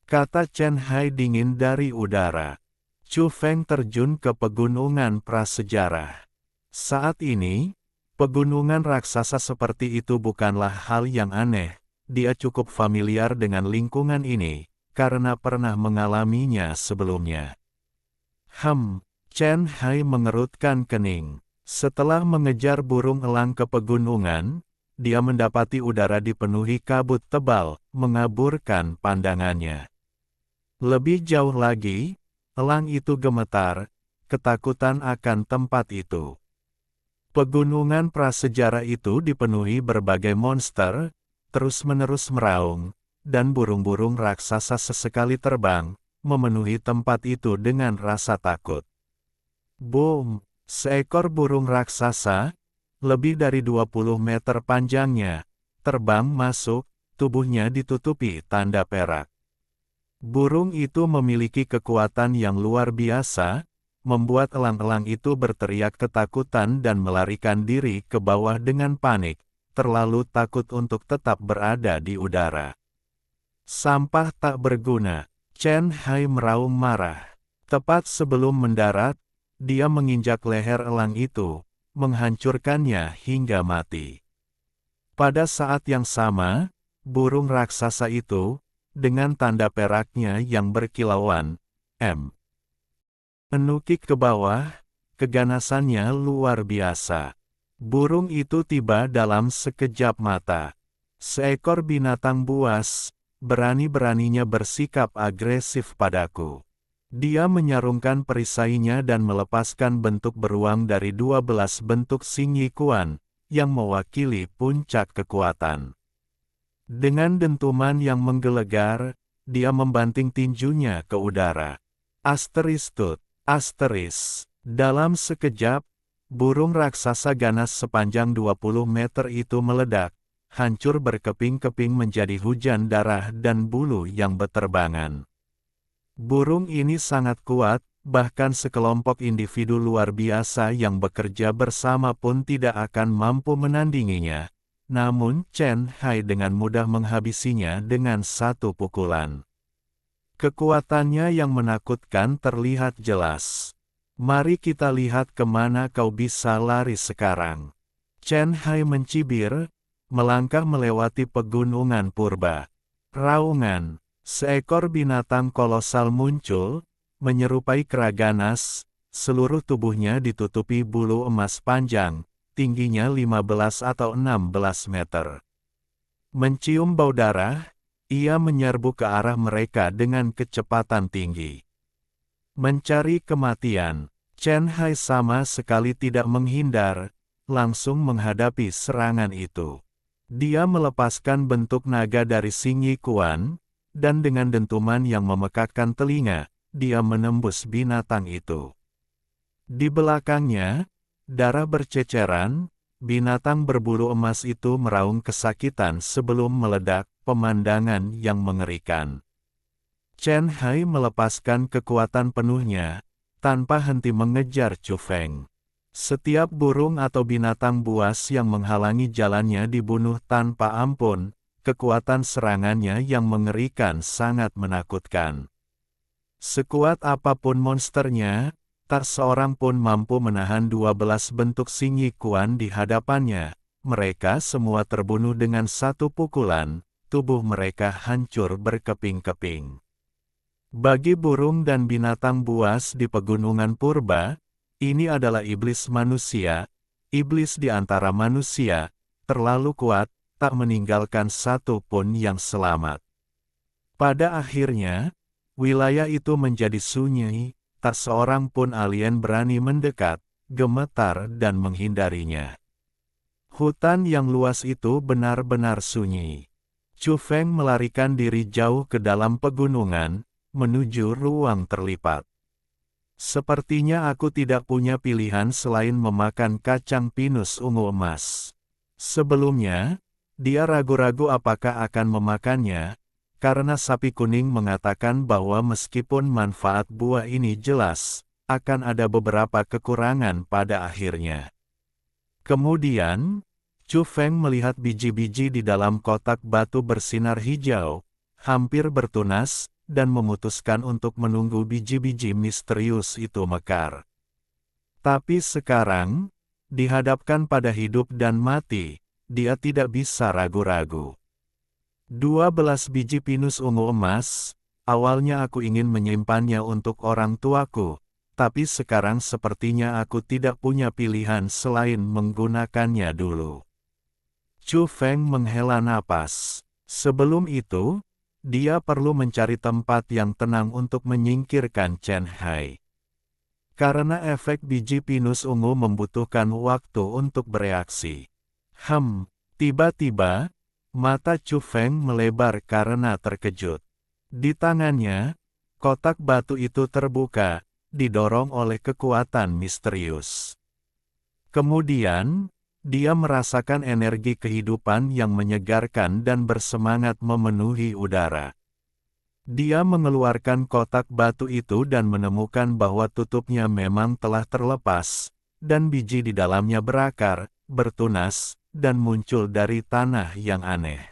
Kata Chen Hai dingin dari udara. Chu Feng terjun ke pegunungan prasejarah. Saat ini, pegunungan raksasa seperti itu bukanlah hal yang aneh. Dia cukup familiar dengan lingkungan ini, karena pernah mengalaminya sebelumnya. Chen Hai mengerutkan kening. Setelah mengejar burung elang ke pegunungan, dia mendapati udara dipenuhi kabut tebal, mengaburkan pandangannya. Lebih jauh lagi, elang itu gemetar, ketakutan akan tempat itu. Pegunungan prasejarah itu dipenuhi berbagai monster, terus-menerus meraung, dan burung-burung raksasa sesekali terbang, memenuhi tempat itu dengan rasa takut. Boom! Seekor burung raksasa, lebih dari 20 meter panjangnya, terbang masuk, tubuhnya ditutupi tanda perak. Burung itu memiliki kekuatan yang luar biasa, membuat elang-elang itu berteriak ketakutan dan melarikan diri ke bawah dengan panik, terlalu takut untuk tetap berada di udara. Sampah tak berguna, Chen Hai meraung marah. Tepat sebelum mendarat, dia menginjak leher elang itu, menghancurkannya hingga mati. Pada saat yang sama, burung raksasa itu, dengan tanda peraknya yang berkilauan, menukik ke bawah, keganasannya luar biasa. Burung itu tiba dalam sekejap mata. Seekor binatang buas, berani-beraninya bersikap agresif padaku. Dia menyarungkan perisainya dan melepaskan bentuk beruang dari 12 bentuk Xing Yi Quan, yang mewakili puncak kekuatan. Dengan dentuman yang menggelegar, dia membanting tinjunya ke udara. Asteris tut, asteris. Dalam sekejap, burung raksasa ganas sepanjang 20 meter itu meledak, hancur berkeping-keping menjadi hujan darah dan bulu yang beterbangan. Burung ini sangat kuat, bahkan sekelompok individu luar biasa yang bekerja bersama pun tidak akan mampu menandinginya. Namun Chen Hai dengan mudah menghabisinya dengan satu pukulan. Kekuatannya yang menakutkan terlihat jelas. Mari kita lihat kemana kau bisa lari sekarang. Chen Hai mencibir, melangkah melewati pegunungan purba. Raungan, seekor binatang kolosal muncul, menyerupai kera ganas, seluruh tubuhnya ditutupi bulu emas panjang, tingginya 15 atau 16 meter. Mencium bau darah, ia menyerbu ke arah mereka dengan kecepatan tinggi. Mencari kematian, Chen Hai sama sekali tidak menghindar, langsung menghadapi serangan itu. Dia melepaskan bentuk naga dari Xing Yi Quan, dan dengan dentuman yang memekakkan telinga, dia menembus binatang itu. Di belakangnya, darah berceceran, binatang berbulu emas itu meraung kesakitan sebelum meledak, pemandangan yang mengerikan. Chen Hai melepaskan kekuatan penuhnya, tanpa henti mengejar Chu Feng. Setiap burung atau binatang buas yang menghalangi jalannya dibunuh tanpa ampun, kekuatan serangannya yang mengerikan sangat menakutkan. Sekuat apapun monsternya, tak seorang pun mampu menahan 12 bentuk Xing Yi Quan di hadapannya. Mereka semua terbunuh dengan satu pukulan, tubuh mereka hancur berkeping-keping. Bagi burung dan binatang buas di pegunungan purba, ini adalah iblis manusia, iblis di antara manusia, terlalu kuat, tak meninggalkan satu pun yang selamat. Pada akhirnya, wilayah itu menjadi sunyi, tak seorang pun alien berani mendekat, gemetar dan menghindarinya. Hutan yang luas itu benar-benar sunyi. Chu Feng melarikan diri jauh ke dalam pegunungan, menuju ruang terlipat. Sepertinya aku tidak punya pilihan selain memakan kacang pinus ungu emas. Sebelumnya, dia ragu-ragu apakah akan memakannya, karena sapi kuning mengatakan bahwa meskipun manfaat buah ini jelas, akan ada beberapa kekurangan pada akhirnya. Kemudian, Chu Feng melihat biji-biji di dalam kotak batu bersinar hijau, hampir bertunas, dan memutuskan untuk menunggu biji-biji misterius itu mekar. Tapi sekarang, dihadapkan pada hidup dan mati, dia tidak bisa ragu-ragu. 12 biji pinus ungu emas, awalnya aku ingin menyimpannya untuk orang tuaku, tapi sekarang sepertinya aku tidak punya pilihan selain menggunakannya dulu. Chu Feng menghela napas. Sebelum itu, dia perlu mencari tempat yang tenang untuk menyingkirkan Chen Hai. Karena efek biji pinus ungu membutuhkan waktu untuk bereaksi. Tiba-tiba, mata Chu Feng melebar karena terkejut. Di tangannya, kotak batu itu terbuka, didorong oleh kekuatan misterius. Kemudian, dia merasakan energi kehidupan yang menyegarkan dan bersemangat memenuhi udara. Dia mengeluarkan kotak batu itu dan menemukan bahwa tutupnya memang telah terlepas, dan biji di dalamnya berakar, bertunas, dan muncul dari tanah yang aneh.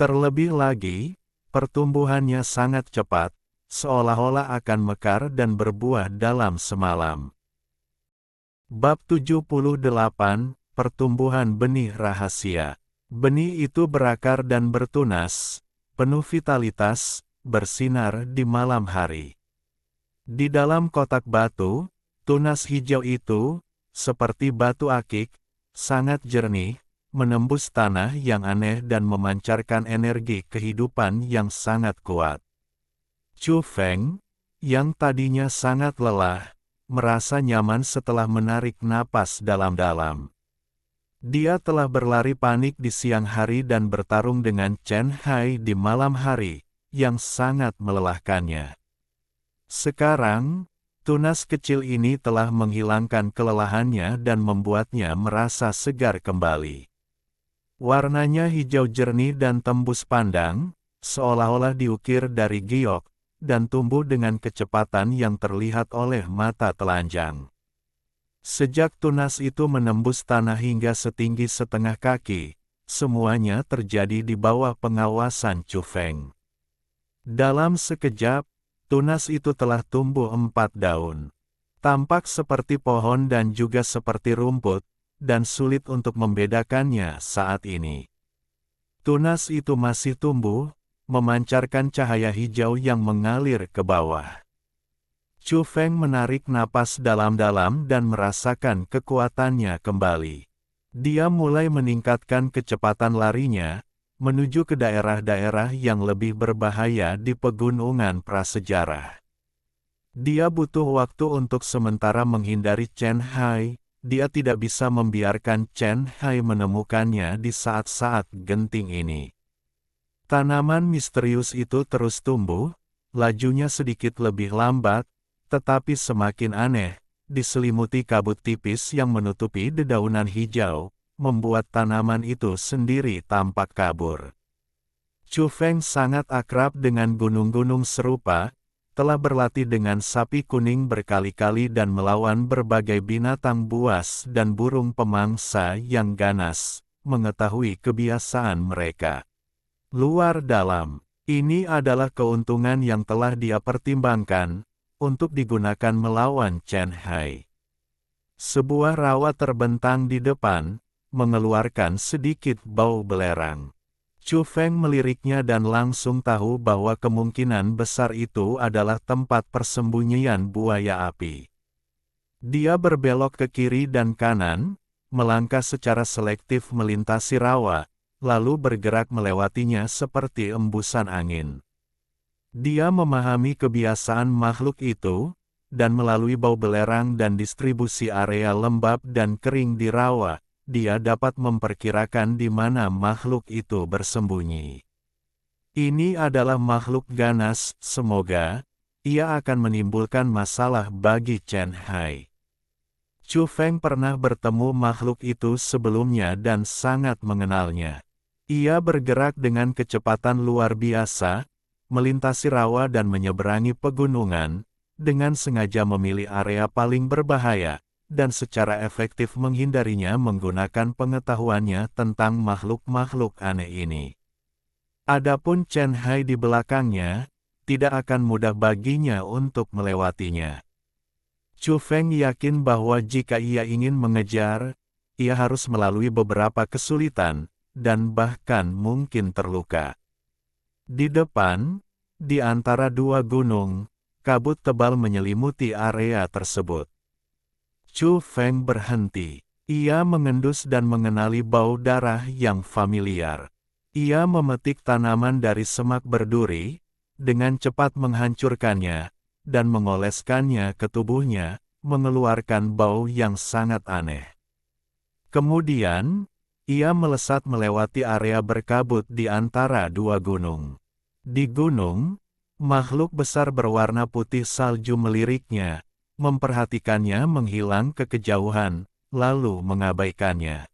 Terlebih lagi, pertumbuhannya sangat cepat, seolah-olah akan mekar dan berbuah dalam semalam. Bab 78, Pertumbuhan Benih Rahasia. Benih itu berakar dan bertunas, penuh vitalitas, bersinar di malam hari. Di dalam kotak batu, tunas hijau itu, seperti batu akik, sangat jernih, menembus tanah yang aneh dan memancarkan energi kehidupan yang sangat kuat. Chu Feng, yang tadinya sangat lelah, merasa nyaman setelah menarik napas dalam-dalam. Dia telah berlari panik di siang hari dan bertarung dengan Chen Hai di malam hari, yang sangat melelahkannya. Sekarang, tunas kecil ini telah menghilangkan kelelahannya dan membuatnya merasa segar kembali. Warnanya hijau jernih dan tembus pandang, seolah-olah diukir dari giok, dan tumbuh dengan kecepatan yang terlihat oleh mata telanjang. Sejak tunas itu menembus tanah hingga setinggi setengah kaki, semuanya terjadi di bawah pengawasan Chu Feng. Dalam sekejap, tunas itu telah tumbuh 4 daun. Tampak seperti pohon dan juga seperti rumput, dan sulit untuk membedakannya saat ini. Tunas itu masih tumbuh, memancarkan cahaya hijau yang mengalir ke bawah. Chu Feng menarik napas dalam-dalam dan merasakan kekuatannya kembali. Dia mulai meningkatkan kecepatan larinya, menuju ke daerah-daerah yang lebih berbahaya di pegunungan prasejarah. Dia butuh waktu untuk sementara menghindari Chen Hai. Dia tidak bisa membiarkan Chen Hai menemukannya di saat-saat genting ini. Tanaman misterius itu terus tumbuh, lajunya sedikit lebih lambat, tetapi semakin aneh, diselimuti kabut tipis yang menutupi dedaunan hijau, membuat tanaman itu sendiri tampak kabur. Chu Feng sangat akrab dengan gunung-gunung serupa, telah berlatih dengan sapi kuning berkali-kali dan melawan berbagai binatang buas dan burung pemangsa yang ganas, mengetahui kebiasaan mereka. Luar dalam, ini adalah keuntungan yang telah dia pertimbangkan, untuk digunakan melawan Chen Hai. Sebuah rawa terbentang di depan, mengeluarkan sedikit bau belerang. Chu Feng meliriknya dan langsung tahu bahwa kemungkinan besar itu adalah tempat persembunyian buaya api. Dia berbelok ke kiri dan kanan, melangkah secara selektif melintasi rawa, lalu bergerak melewatinya seperti embusan angin. Dia memahami kebiasaan makhluk itu, dan melalui bau belerang dan distribusi area lembab dan kering di rawa, dia dapat memperkirakan di mana makhluk itu bersembunyi. Ini adalah makhluk ganas, semoga ia akan menimbulkan masalah bagi Chen Hai. Chu Feng pernah bertemu makhluk itu sebelumnya dan sangat mengenalnya. Ia bergerak dengan kecepatan luar biasa, melintasi rawa dan menyeberangi pegunungan, dengan sengaja memilih area paling berbahaya, dan secara efektif menghindarinya menggunakan pengetahuannya tentang makhluk-makhluk aneh ini. Adapun Chen Hai di belakangnya, tidak akan mudah baginya untuk melewatinya. Chu Feng yakin bahwa jika ia ingin mengejar, ia harus melalui beberapa kesulitan, dan bahkan mungkin terluka. Di depan, di antara dua gunung, kabut tebal menyelimuti area tersebut. Chu Feng berhenti. Ia mengendus dan mengenali bau darah yang familiar. Ia memetik tanaman dari semak berduri, dengan cepat menghancurkannya, dan mengoleskannya ke tubuhnya, mengeluarkan bau yang sangat aneh. Kemudian, ia melesat melewati area berkabut di antara dua gunung. Di gunung, makhluk besar berwarna putih salju meliriknya, memperhatikannya menghilang ke kejauhan, lalu mengabaikannya.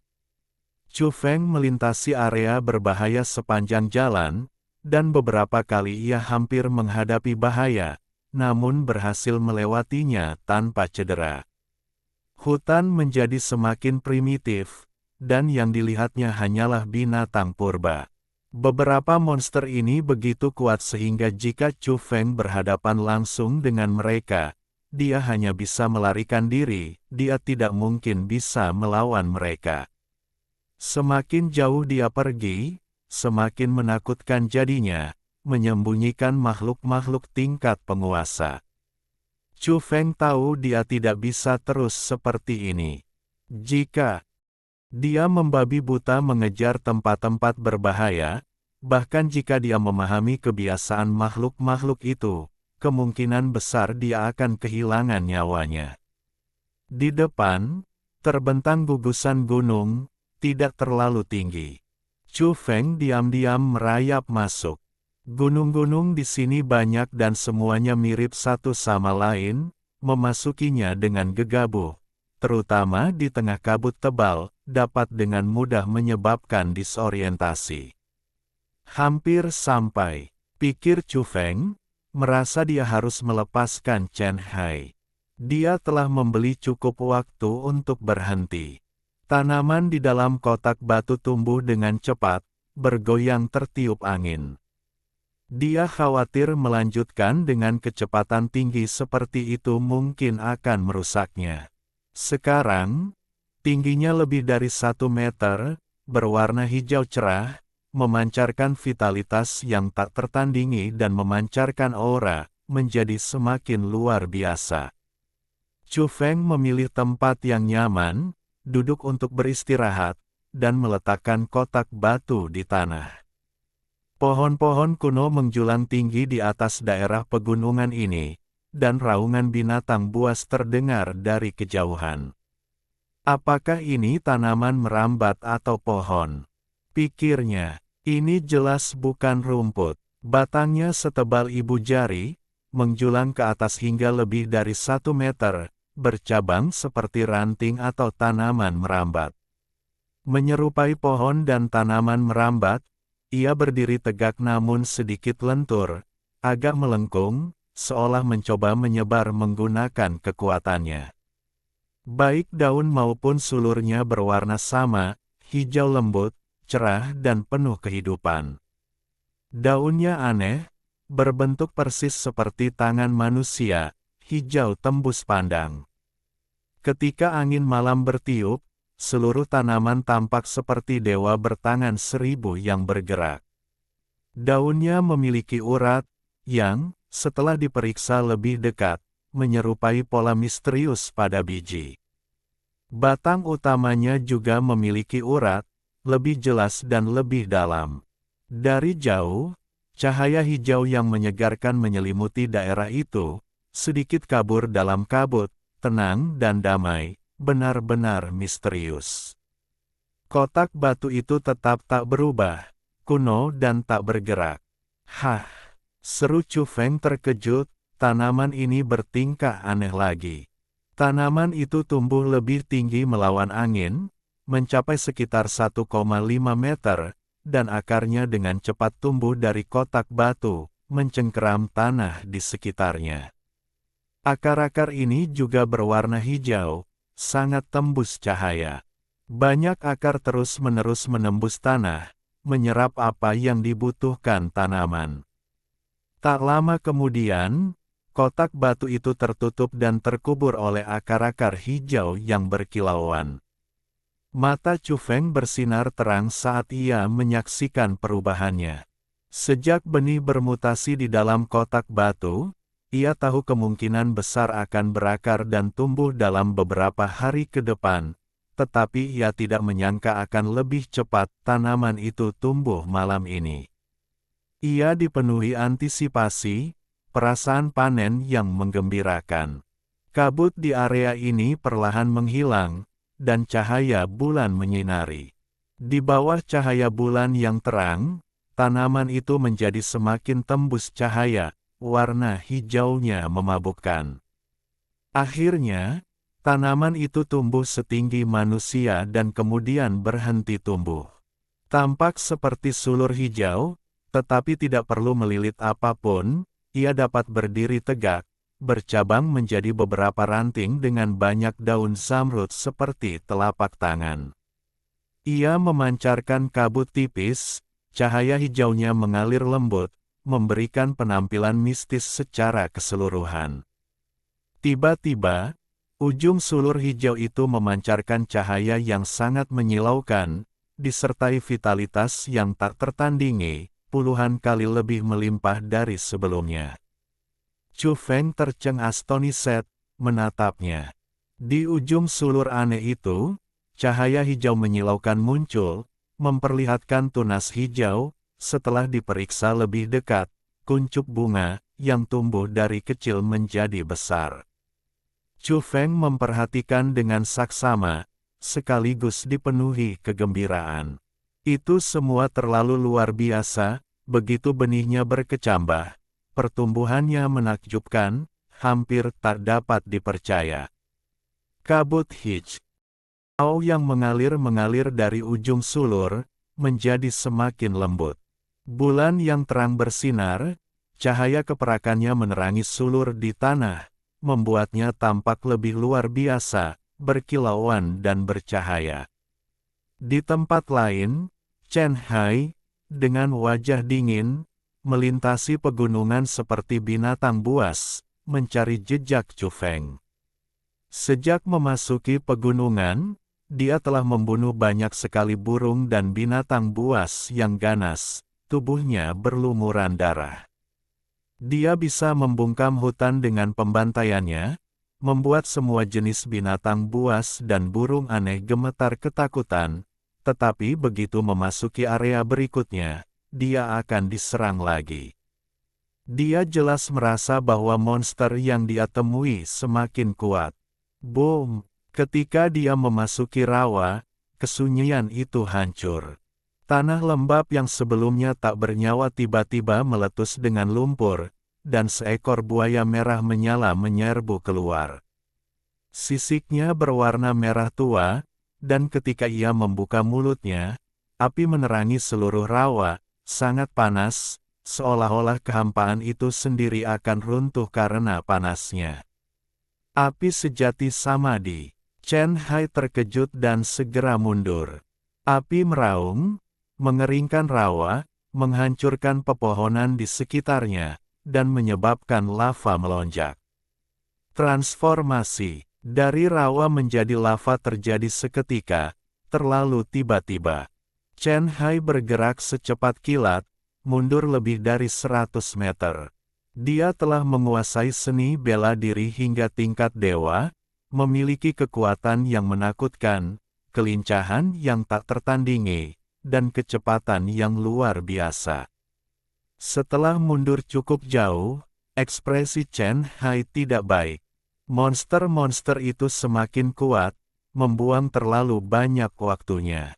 Chu Feng melintasi area berbahaya sepanjang jalan, dan beberapa kali ia hampir menghadapi bahaya, namun berhasil melewatinya tanpa cedera. Hutan menjadi semakin primitif, dan yang dilihatnya hanyalah binatang purba. Beberapa monster ini begitu kuat sehingga jika Chu Feng berhadapan langsung dengan mereka, dia hanya bisa melarikan diri, dia tidak mungkin bisa melawan mereka. Semakin jauh dia pergi, semakin menakutkan jadinya, menyembunyikan makhluk-makhluk tingkat penguasa. Chu Feng tahu dia tidak bisa terus seperti ini. Jika dia membabi buta mengejar tempat-tempat berbahaya, bahkan jika dia memahami kebiasaan makhluk-makhluk itu, kemungkinan besar dia akan kehilangan nyawanya. Di depan, terbentang gugusan gunung, tidak terlalu tinggi. Chu Feng diam-diam merayap masuk. Gunung-gunung di sini banyak dan semuanya mirip satu sama lain, memasukinya dengan gegabah, terutama di tengah kabut tebal, dapat dengan mudah menyebabkan disorientasi. Hampir sampai, pikir Chu Feng, merasa dia harus melepaskan Chen Hai. Dia telah membeli cukup waktu untuk berhenti. Tanaman di dalam kotak batu tumbuh dengan cepat, bergoyang tertiup angin. Dia khawatir melanjutkan dengan kecepatan tinggi seperti itu mungkin akan merusaknya. Sekarang, Tingginya lebih dari 1 meter, berwarna hijau cerah, memancarkan vitalitas yang tak tertandingi dan memancarkan aura, menjadi semakin luar biasa. Chu Feng memilih tempat yang nyaman, duduk untuk beristirahat, dan meletakkan kotak batu di tanah. Pohon-pohon kuno menjulang tinggi di atas daerah pegunungan ini, dan raungan binatang buas terdengar dari kejauhan. Apakah ini tanaman merambat atau pohon? Pikirnya, ini jelas bukan rumput. Batangnya setebal ibu jari, menjulang ke atas hingga lebih dari 1 meter, bercabang seperti ranting atau tanaman merambat. Menyerupai pohon dan tanaman merambat, ia berdiri tegak namun sedikit lentur, agak melengkung, seolah mencoba menyebar menggunakan kekuatannya. Baik daun maupun sulurnya berwarna sama, hijau lembut, cerah dan penuh kehidupan. Daunnya aneh, berbentuk persis seperti tangan manusia, hijau tembus pandang. Ketika angin malam bertiup, seluruh tanaman tampak seperti dewa bertangan 1000 yang bergerak. Daunnya memiliki urat, yang, setelah diperiksa lebih dekat, menyerupai pola misterius pada biji. Batang utamanya juga memiliki urat, lebih jelas dan lebih dalam. Dari jauh, cahaya hijau yang menyegarkan menyelimuti daerah itu, sedikit kabur dalam kabut, tenang dan damai, benar-benar misterius. Kotak batu itu tetap tak berubah, kuno dan tak bergerak. Hah, seru Chu Feng terkejut, tanaman ini bertingkah aneh lagi. Tanaman itu tumbuh lebih tinggi melawan angin, mencapai sekitar 1,5 meter, dan akarnya dengan cepat tumbuh dari kotak batu, mencengkeram tanah di sekitarnya. Akar-akar ini juga berwarna hijau, sangat tembus cahaya. Banyak akar terus-menerus menembus tanah, menyerap apa yang dibutuhkan tanaman. Tak lama kemudian, kotak batu itu tertutup dan terkubur oleh akar-akar hijau yang berkilauan. Mata Chu Feng bersinar terang saat ia menyaksikan perubahannya. Sejak benih bermutasi di dalam kotak batu, ia tahu kemungkinan besar akan berakar dan tumbuh dalam beberapa hari ke depan, tetapi ia tidak menyangka akan lebih cepat tanaman itu tumbuh malam ini. Ia dipenuhi antisipasi, perasaan panen yang menggembirakan. Kabut di area ini perlahan menghilang, dan cahaya bulan menyinari. Di bawah cahaya bulan yang terang, tanaman itu menjadi semakin tembus cahaya, warna hijaunya memabukkan. Akhirnya, tanaman itu tumbuh setinggi manusia dan kemudian berhenti tumbuh. Tampak seperti sulur hijau, tetapi tidak perlu melilit apapun, ia dapat berdiri tegak, bercabang menjadi beberapa ranting dengan banyak daun zamrud seperti telapak tangan. Ia memancarkan kabut tipis, cahaya hijaunya mengalir lembut, memberikan penampilan mistis secara keseluruhan. Tiba-tiba, ujung sulur hijau itu memancarkan cahaya yang sangat menyilaukan, disertai vitalitas yang tak tertandingi, puluhan kali lebih melimpah dari sebelumnya. Chu Feng tercengang menatapnya. Di ujung sulur aneh itu, cahaya hijau menyilaukan muncul, memperlihatkan tunas hijau. Setelah diperiksa lebih dekat, kuncup bunga, yang tumbuh dari kecil menjadi besar. Chu Feng memperhatikan dengan saksama, sekaligus dipenuhi kegembiraan. Itu semua terlalu luar biasa, begitu benihnya berkecambah, pertumbuhannya menakjubkan, hampir tak dapat dipercaya. Kabut hijau yang mengalir dari ujung sulur, menjadi semakin lembut. Bulan yang terang bersinar, cahaya keperakannya menerangi sulur di tanah, membuatnya tampak lebih luar biasa, berkilauan dan bercahaya. Di tempat lain, Chen Hai, dengan wajah dingin, melintasi pegunungan seperti binatang buas, mencari jejak Chu Feng. Sejak memasuki pegunungan, dia telah membunuh banyak sekali burung dan binatang buas yang ganas, tubuhnya berlumuran darah. Dia bisa membungkam hutan dengan pembantaiannya, membuat semua jenis binatang buas dan burung aneh gemetar ketakutan, tetapi begitu memasuki area berikutnya, dia akan diserang lagi. Dia jelas merasa bahwa monster yang dia temui semakin kuat. Boom! Ketika dia memasuki rawa, kesunyian itu hancur. Tanah lembab yang sebelumnya tak bernyawa tiba-tiba meletus dengan lumpur, dan seekor buaya merah menyala menyerbu keluar. Sisiknya berwarna merah tua, dan ketika ia membuka mulutnya, api menerangi seluruh rawa, sangat panas, seolah-olah kehampaan itu sendiri akan runtuh karena panasnya. Api sejati Samadhi. Chen Hai terkejut dan segera mundur. Api meraung, mengeringkan rawa, menghancurkan pepohonan di sekitarnya, dan menyebabkan lava melonjak. Transformasi dari rawa menjadi lava terjadi seketika, terlalu tiba-tiba. Chen Hai bergerak secepat kilat, mundur lebih dari 100 meter. Dia telah menguasai seni bela diri hingga tingkat dewa, memiliki kekuatan yang menakutkan, kelincahan yang tak tertandingi, dan kecepatan yang luar biasa. Setelah mundur cukup jauh, ekspresi Chen Hai tidak baik. Monster-monster itu semakin kuat, membuang terlalu banyak waktunya.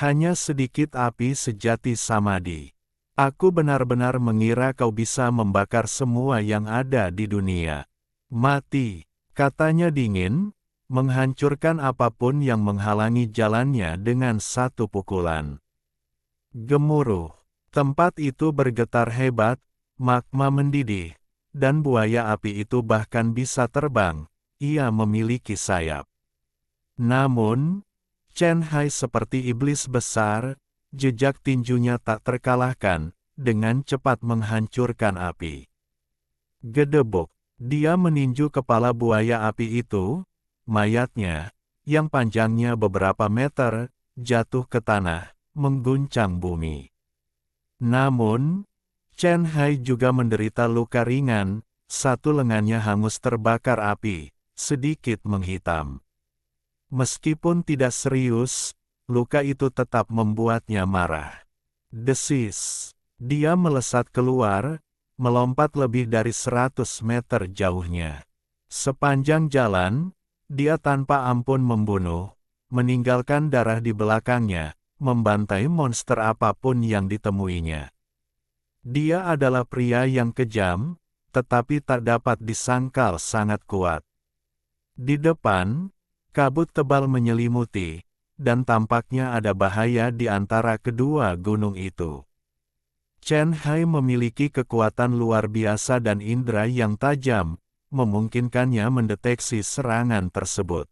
Hanya sedikit api sejati Samadhi. Aku benar-benar mengira kau bisa membakar semua yang ada di dunia. Mati. Katanya dingin, menghancurkan apapun yang menghalangi jalannya dengan satu pukulan. Gemuruh. Tempat itu bergetar hebat, magma mendidih, dan buaya api itu bahkan bisa terbang. Ia memiliki sayap. Namun, Chen Hai seperti iblis besar, jejak tinjunya tak terkalahkan, dengan cepat menghancurkan api. Gedebuk. Dia meninju kepala buaya api itu, mayatnya, yang panjangnya beberapa meter, jatuh ke tanah, mengguncang bumi. Namun, Chen Hai juga menderita luka ringan, satu lengannya hangus terbakar api, sedikit menghitam. Meskipun tidak serius, luka itu tetap membuatnya marah. Desis. Dia melesat keluar, melompat lebih dari 100 meter jauhnya. Sepanjang jalan, dia tanpa ampun membunuh, meninggalkan darah di belakangnya, membantai monster apapun yang ditemuinya. Dia adalah pria yang kejam, tetapi tak dapat disangkal sangat kuat. Di depan, kabut tebal menyelimuti, dan tampaknya ada bahaya di antara kedua gunung itu. Chen Hai memiliki kekuatan luar biasa dan indera yang tajam, memungkinkannya mendeteksi serangan tersebut.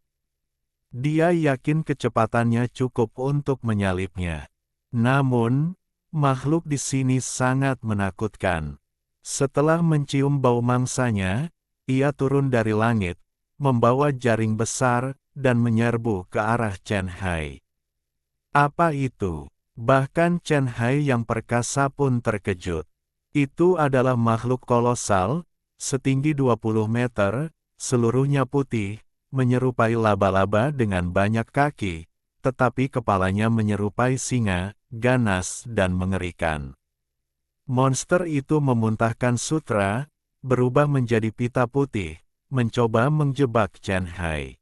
Dia yakin kecepatannya cukup untuk menyalipnya. Namun, makhluk di sini sangat menakutkan. Setelah mencium bau mangsanya, ia turun dari langit, membawa jaring besar, dan menyerbu ke arah Chen Hai. Apa itu? Bahkan Chen Hai yang perkasa pun terkejut. Itu adalah makhluk kolosal, setinggi 20 meter, seluruhnya putih, menyerupai laba-laba dengan banyak kaki, tetapi kepalanya menyerupai singa, ganas dan mengerikan. Monster itu memuntahkan sutra, berubah menjadi pita putih, mencoba menjebak Chen Hai.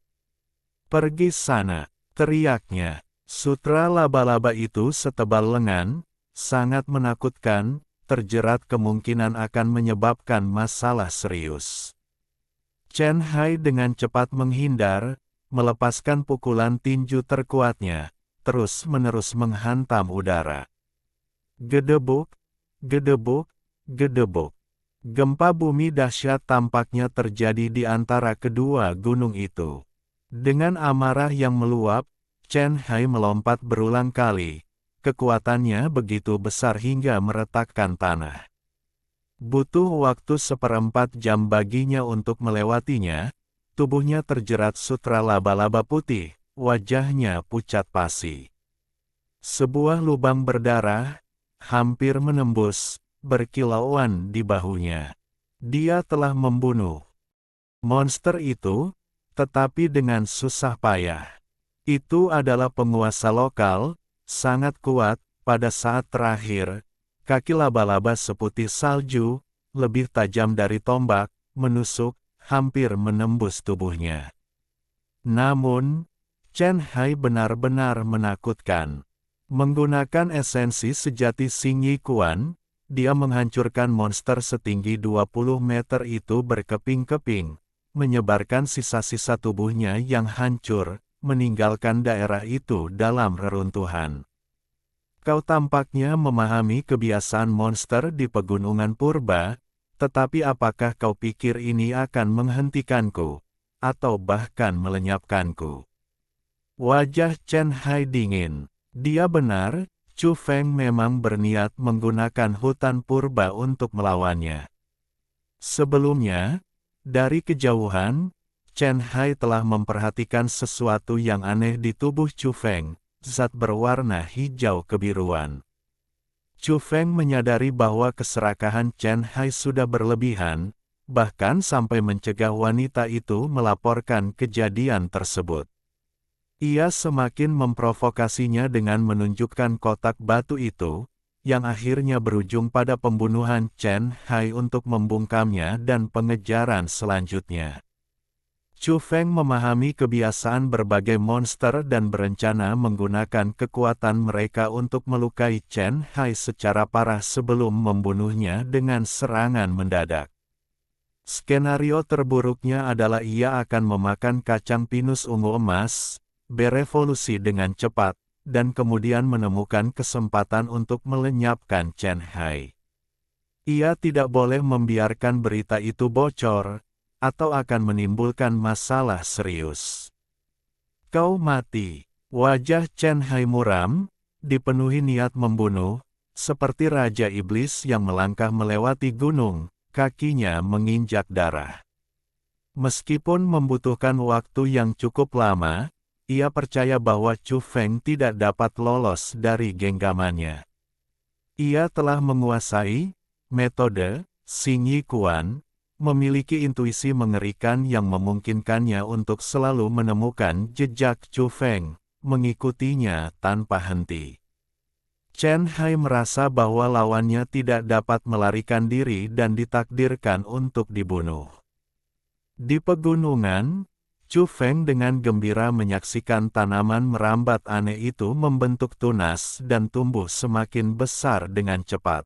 "Pergi sana," teriaknya. Sutra laba-laba itu setebal lengan, sangat menakutkan, terjerat kemungkinan akan menyebabkan masalah serius. Chen Hai dengan cepat menghindar, melepaskan pukulan tinju terkuatnya, terus-menerus menghantam udara. Gedebuk, gedebuk, gedebuk. Gempa bumi dahsyat tampaknya terjadi di antara kedua gunung itu. Dengan amarah yang meluap, Chen Hai melompat berulang kali. Kekuatannya begitu besar hingga meretakkan tanah. Butuh waktu 1/4 jam baginya untuk melewatinya. Tubuhnya terjerat sutra laba-laba putih, wajahnya pucat pasi. Sebuah lubang berdarah, hampir menembus, berkilauan di bahunya. Dia telah membunuh monster itu, tetapi dengan susah payah. Itu adalah penguasa lokal, sangat kuat. Pada saat terakhir, kaki laba-laba seputih salju, lebih tajam dari tombak, menusuk, hampir menembus tubuhnya. Namun, Chen Hai benar-benar menakutkan. Menggunakan esensi sejati Xing Yi Quan, dia menghancurkan monster setinggi 20 meter itu berkeping-keping, menyebarkan sisa-sisa tubuhnya yang hancur, meninggalkan daerah itu dalam reruntuhan. Kau tampaknya memahami kebiasaan monster di pegunungan purba, tetapi apakah kau pikir ini akan menghentikanku, atau bahkan melenyapkanku? Wajah Chen Hai dingin. Dia benar, Chu Feng memang berniat menggunakan hutan purba untuk melawannya. Sebelumnya, dari kejauhan, Chen Hai telah memperhatikan sesuatu yang aneh di tubuh Chu Feng. Zat berwarna hijau kebiruan. Chu Feng menyadari bahwa keserakahan Chen Hai sudah berlebihan, bahkan sampai mencegah wanita itu melaporkan kejadian tersebut. Ia semakin memprovokasinya dengan menunjukkan kotak batu itu, yang akhirnya berujung pada pembunuhan Chen Hai untuk membungkamnya dan pengejaran selanjutnya. Chu Feng memahami kebiasaan berbagai monster dan berencana menggunakan kekuatan mereka untuk melukai Chen Hai secara parah sebelum membunuhnya dengan serangan mendadak. Skenario terburuknya adalah ia akan memakan kacang pinus ungu emas, berevolusi dengan cepat, dan kemudian menemukan kesempatan untuk melenyapkan Chen Hai. Ia tidak boleh membiarkan berita itu bocor, atau akan menimbulkan masalah serius. Kau mati. Wajah Chen Hai muram, dipenuhi niat membunuh, seperti Raja Iblis yang melangkah melewati gunung, kakinya menginjak darah. Meskipun membutuhkan waktu yang cukup lama, ia percaya bahwa Chu Feng tidak dapat lolos dari genggamannya. Ia telah menguasai metode Xing Yi Quan, memiliki intuisi mengerikan yang memungkinkannya untuk selalu menemukan jejak Chu Feng, mengikutinya tanpa henti. Chen Hai merasa bahwa lawannya tidak dapat melarikan diri dan ditakdirkan untuk dibunuh. Di pegunungan, Chu Feng dengan gembira menyaksikan tanaman merambat aneh itu membentuk tunas dan tumbuh semakin besar dengan cepat.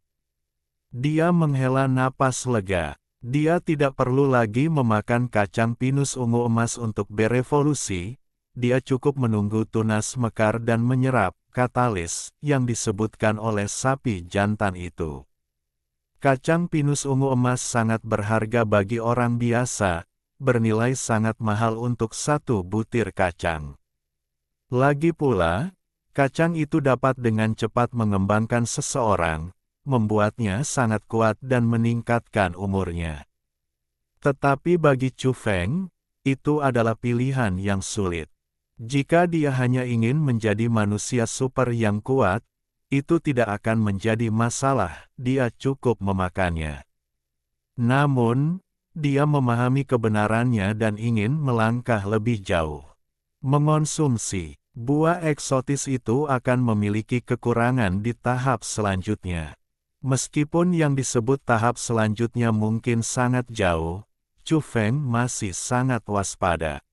Dia menghela napas lega. Dia tidak perlu lagi memakan kacang pinus ungu emas untuk berevolusi, dia cukup menunggu tunas mekar dan menyerap katalis yang disebutkan oleh sapi jantan itu. Kacang pinus ungu emas sangat berharga bagi orang biasa, bernilai sangat mahal untuk satu butir kacang. Lagi pula, kacang itu dapat dengan cepat mengembangkan seseorang, membuatnya sangat kuat dan meningkatkan umurnya. Tetapi bagi Chu Feng, itu adalah pilihan yang sulit. Jika dia hanya ingin menjadi manusia super yang kuat, itu tidak akan menjadi masalah, dia cukup memakannya. Namun, dia memahami kebenarannya dan ingin melangkah lebih jauh. Mengonsumsi buah eksotis itu akan memiliki kekurangan di tahap selanjutnya. Meskipun yang disebut tahap selanjutnya mungkin sangat jauh, Chu Feng masih sangat waspada.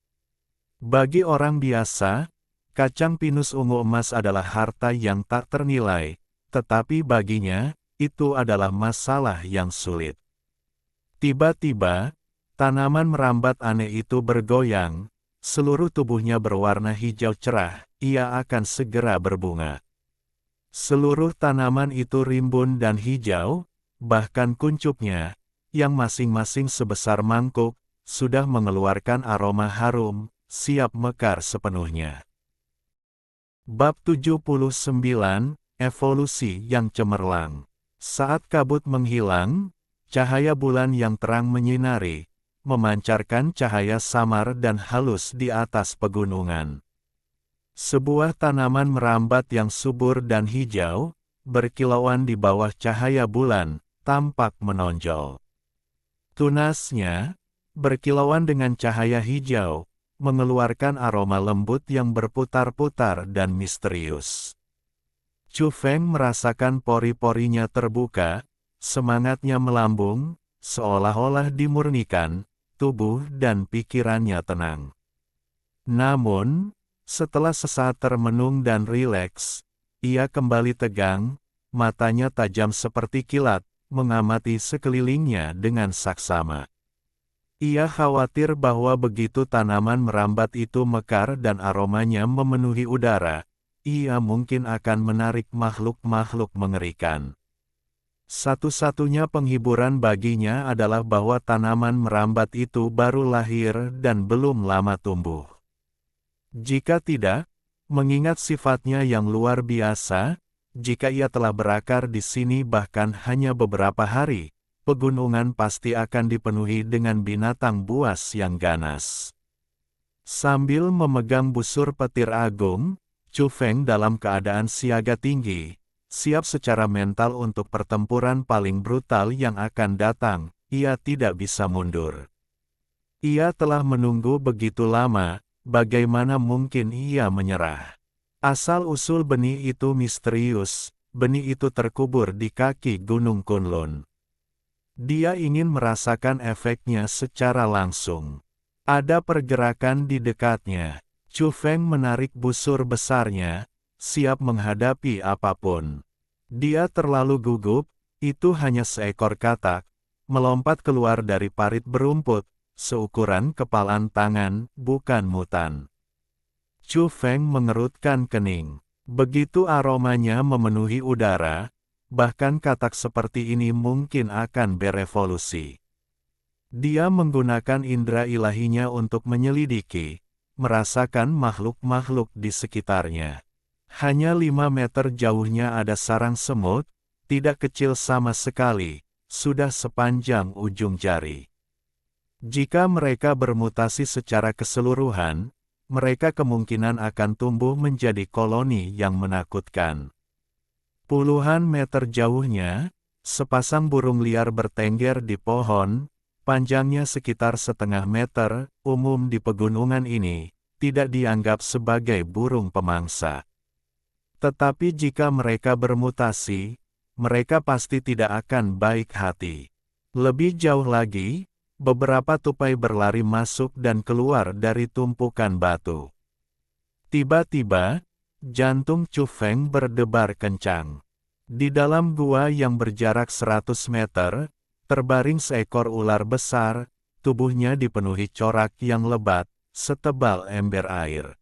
Bagi orang biasa, kacang pinus ungu emas adalah harta yang tak ternilai, tetapi baginya, itu adalah masalah yang sulit. Tiba-tiba, tanaman merambat aneh itu bergoyang, seluruh tubuhnya berwarna hijau cerah, ia akan segera berbunga. Seluruh tanaman itu rimbun dan hijau, bahkan kuncupnya, yang masing-masing sebesar mangkuk, sudah mengeluarkan aroma harum, siap mekar sepenuhnya. Bab 79, Evolusi yang Cemerlang. Saat kabut menghilang, cahaya bulan yang terang menyinari, memancarkan cahaya samar dan halus di atas pegunungan. Sebuah tanaman merambat yang subur dan hijau, berkilauan di bawah cahaya bulan, tampak menonjol. Tunasnya, berkilauan dengan cahaya hijau, mengeluarkan aroma lembut yang berputar-putar dan misterius. Chu Feng merasakan pori-porinya terbuka, semangatnya melambung, seolah-olah dimurnikan, tubuh dan pikirannya tenang. Namun, setelah sesaat termenung dan rileks, ia kembali tegang, matanya tajam seperti kilat, mengamati sekelilingnya dengan saksama. Ia khawatir bahwa begitu tanaman merambat itu mekar dan aromanya memenuhi udara, ia mungkin akan menarik makhluk-makhluk mengerikan. Satu-satunya penghiburan baginya adalah bahwa tanaman merambat itu baru lahir dan belum lama tumbuh. Jika tidak, mengingat sifatnya yang luar biasa, jika ia telah berakar di sini bahkan hanya beberapa hari, pegunungan pasti akan dipenuhi dengan binatang buas yang ganas. Sambil memegang busur petir agung, Chu Feng dalam keadaan siaga tinggi, siap secara mental untuk pertempuran paling brutal yang akan datang, ia tidak bisa mundur. Ia telah menunggu begitu lama, bagaimana mungkin ia menyerah? Asal-usul benih itu misterius, benih itu terkubur di kaki Gunung Kunlun. Dia ingin merasakan efeknya secara langsung. Ada pergerakan di dekatnya. Chu Feng menarik busur besarnya, siap menghadapi apapun. Dia terlalu gugup, itu hanya seekor katak, melompat keluar dari parit berumput, seukuran kepalan tangan, bukan mutan. Chu Feng mengerutkan kening. Begitu aromanya memenuhi udara, bahkan katak seperti ini mungkin akan berevolusi. Dia menggunakan indera ilahinya untuk menyelidiki, merasakan makhluk-makhluk di sekitarnya. Hanya 5 meter jauhnya ada sarang semut, tidak kecil sama sekali, sudah sepanjang ujung jari. Jika mereka bermutasi secara keseluruhan, mereka kemungkinan akan tumbuh menjadi koloni yang menakutkan. Puluhan meter jauhnya, sepasang burung liar bertengger di pohon, panjangnya sekitar setengah meter, umum di pegunungan ini, tidak dianggap sebagai burung pemangsa. Tetapi jika mereka bermutasi, mereka pasti tidak akan baik hati. Lebih jauh lagi, beberapa tupai berlari masuk dan keluar dari tumpukan batu. Tiba-tiba, jantung Chu Feng berdebar kencang. Di dalam gua yang berjarak 100 meter, terbaring seekor ular besar, tubuhnya dipenuhi corak yang lebat, setebal ember air.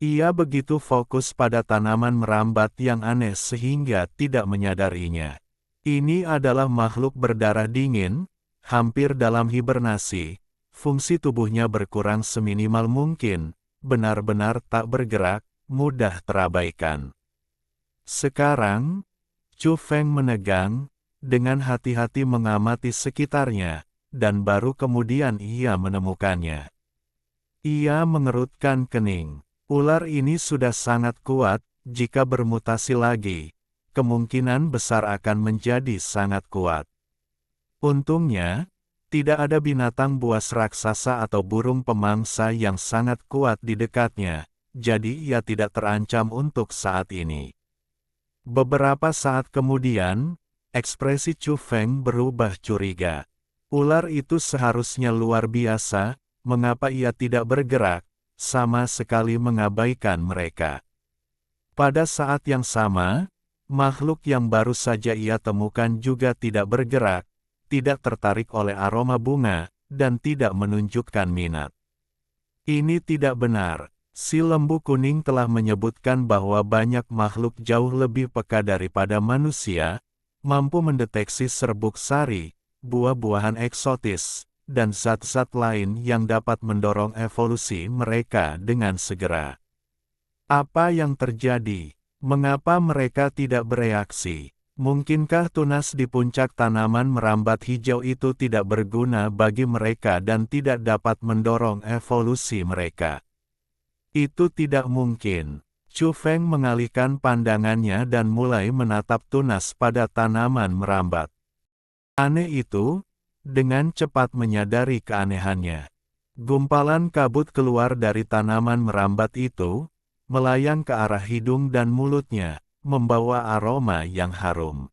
Ia begitu fokus pada tanaman merambat yang aneh sehingga tidak menyadarinya. Ini adalah makhluk berdarah dingin, hampir dalam hibernasi, fungsi tubuhnya berkurang seminimal mungkin, benar-benar tak bergerak, mudah terabaikan. Sekarang, Chu Feng menegang, dengan hati-hati mengamati sekitarnya, dan baru kemudian ia menemukannya. Ia mengerutkan kening. Ular ini sudah sangat kuat, jika bermutasi lagi, kemungkinan besar akan menjadi sangat kuat. Untungnya, tidak ada binatang buas raksasa atau burung pemangsa yang sangat kuat di dekatnya, jadi ia tidak terancam untuk saat ini. Beberapa saat kemudian, ekspresi Chu Feng berubah curiga. Ular itu seharusnya luar biasa, mengapa ia tidak bergerak, sama sekali mengabaikan mereka. Pada saat yang sama, makhluk yang baru saja ia temukan juga tidak bergerak, tidak tertarik oleh aroma bunga, dan tidak menunjukkan minat. Ini tidak benar. Si lembu kuning telah menyebutkan bahwa banyak makhluk jauh lebih peka daripada manusia, mampu mendeteksi serbuk sari, buah-buahan eksotis, dan zat-zat lain yang dapat mendorong evolusi mereka dengan segera. Apa yang terjadi? Mengapa mereka tidak bereaksi? Mungkinkah tunas di puncak tanaman merambat hijau itu tidak berguna bagi mereka dan tidak dapat mendorong evolusi mereka? Itu tidak mungkin. Chu Feng mengalihkan pandangannya dan mulai menatap tunas pada tanaman merambat. Aneh itu, dengan cepat menyadari keanehannya. Gumpalan kabut keluar dari tanaman merambat itu, melayang ke arah hidung dan mulutnya, membawa aroma yang harum.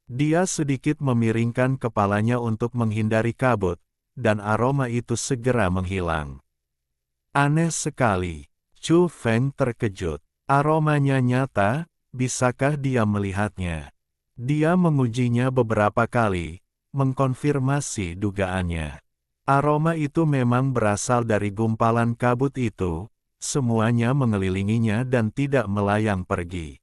Dia sedikit memiringkan kepalanya untuk menghindari kabut, dan aroma itu segera menghilang. Aneh sekali. Chu Feng terkejut. Aromanya nyata, bisakah dia melihatnya? Dia mengujinya beberapa kali, mengkonfirmasi dugaannya. Aroma itu memang berasal dari gumpalan kabut itu, semuanya mengelilinginya dan tidak melayang pergi.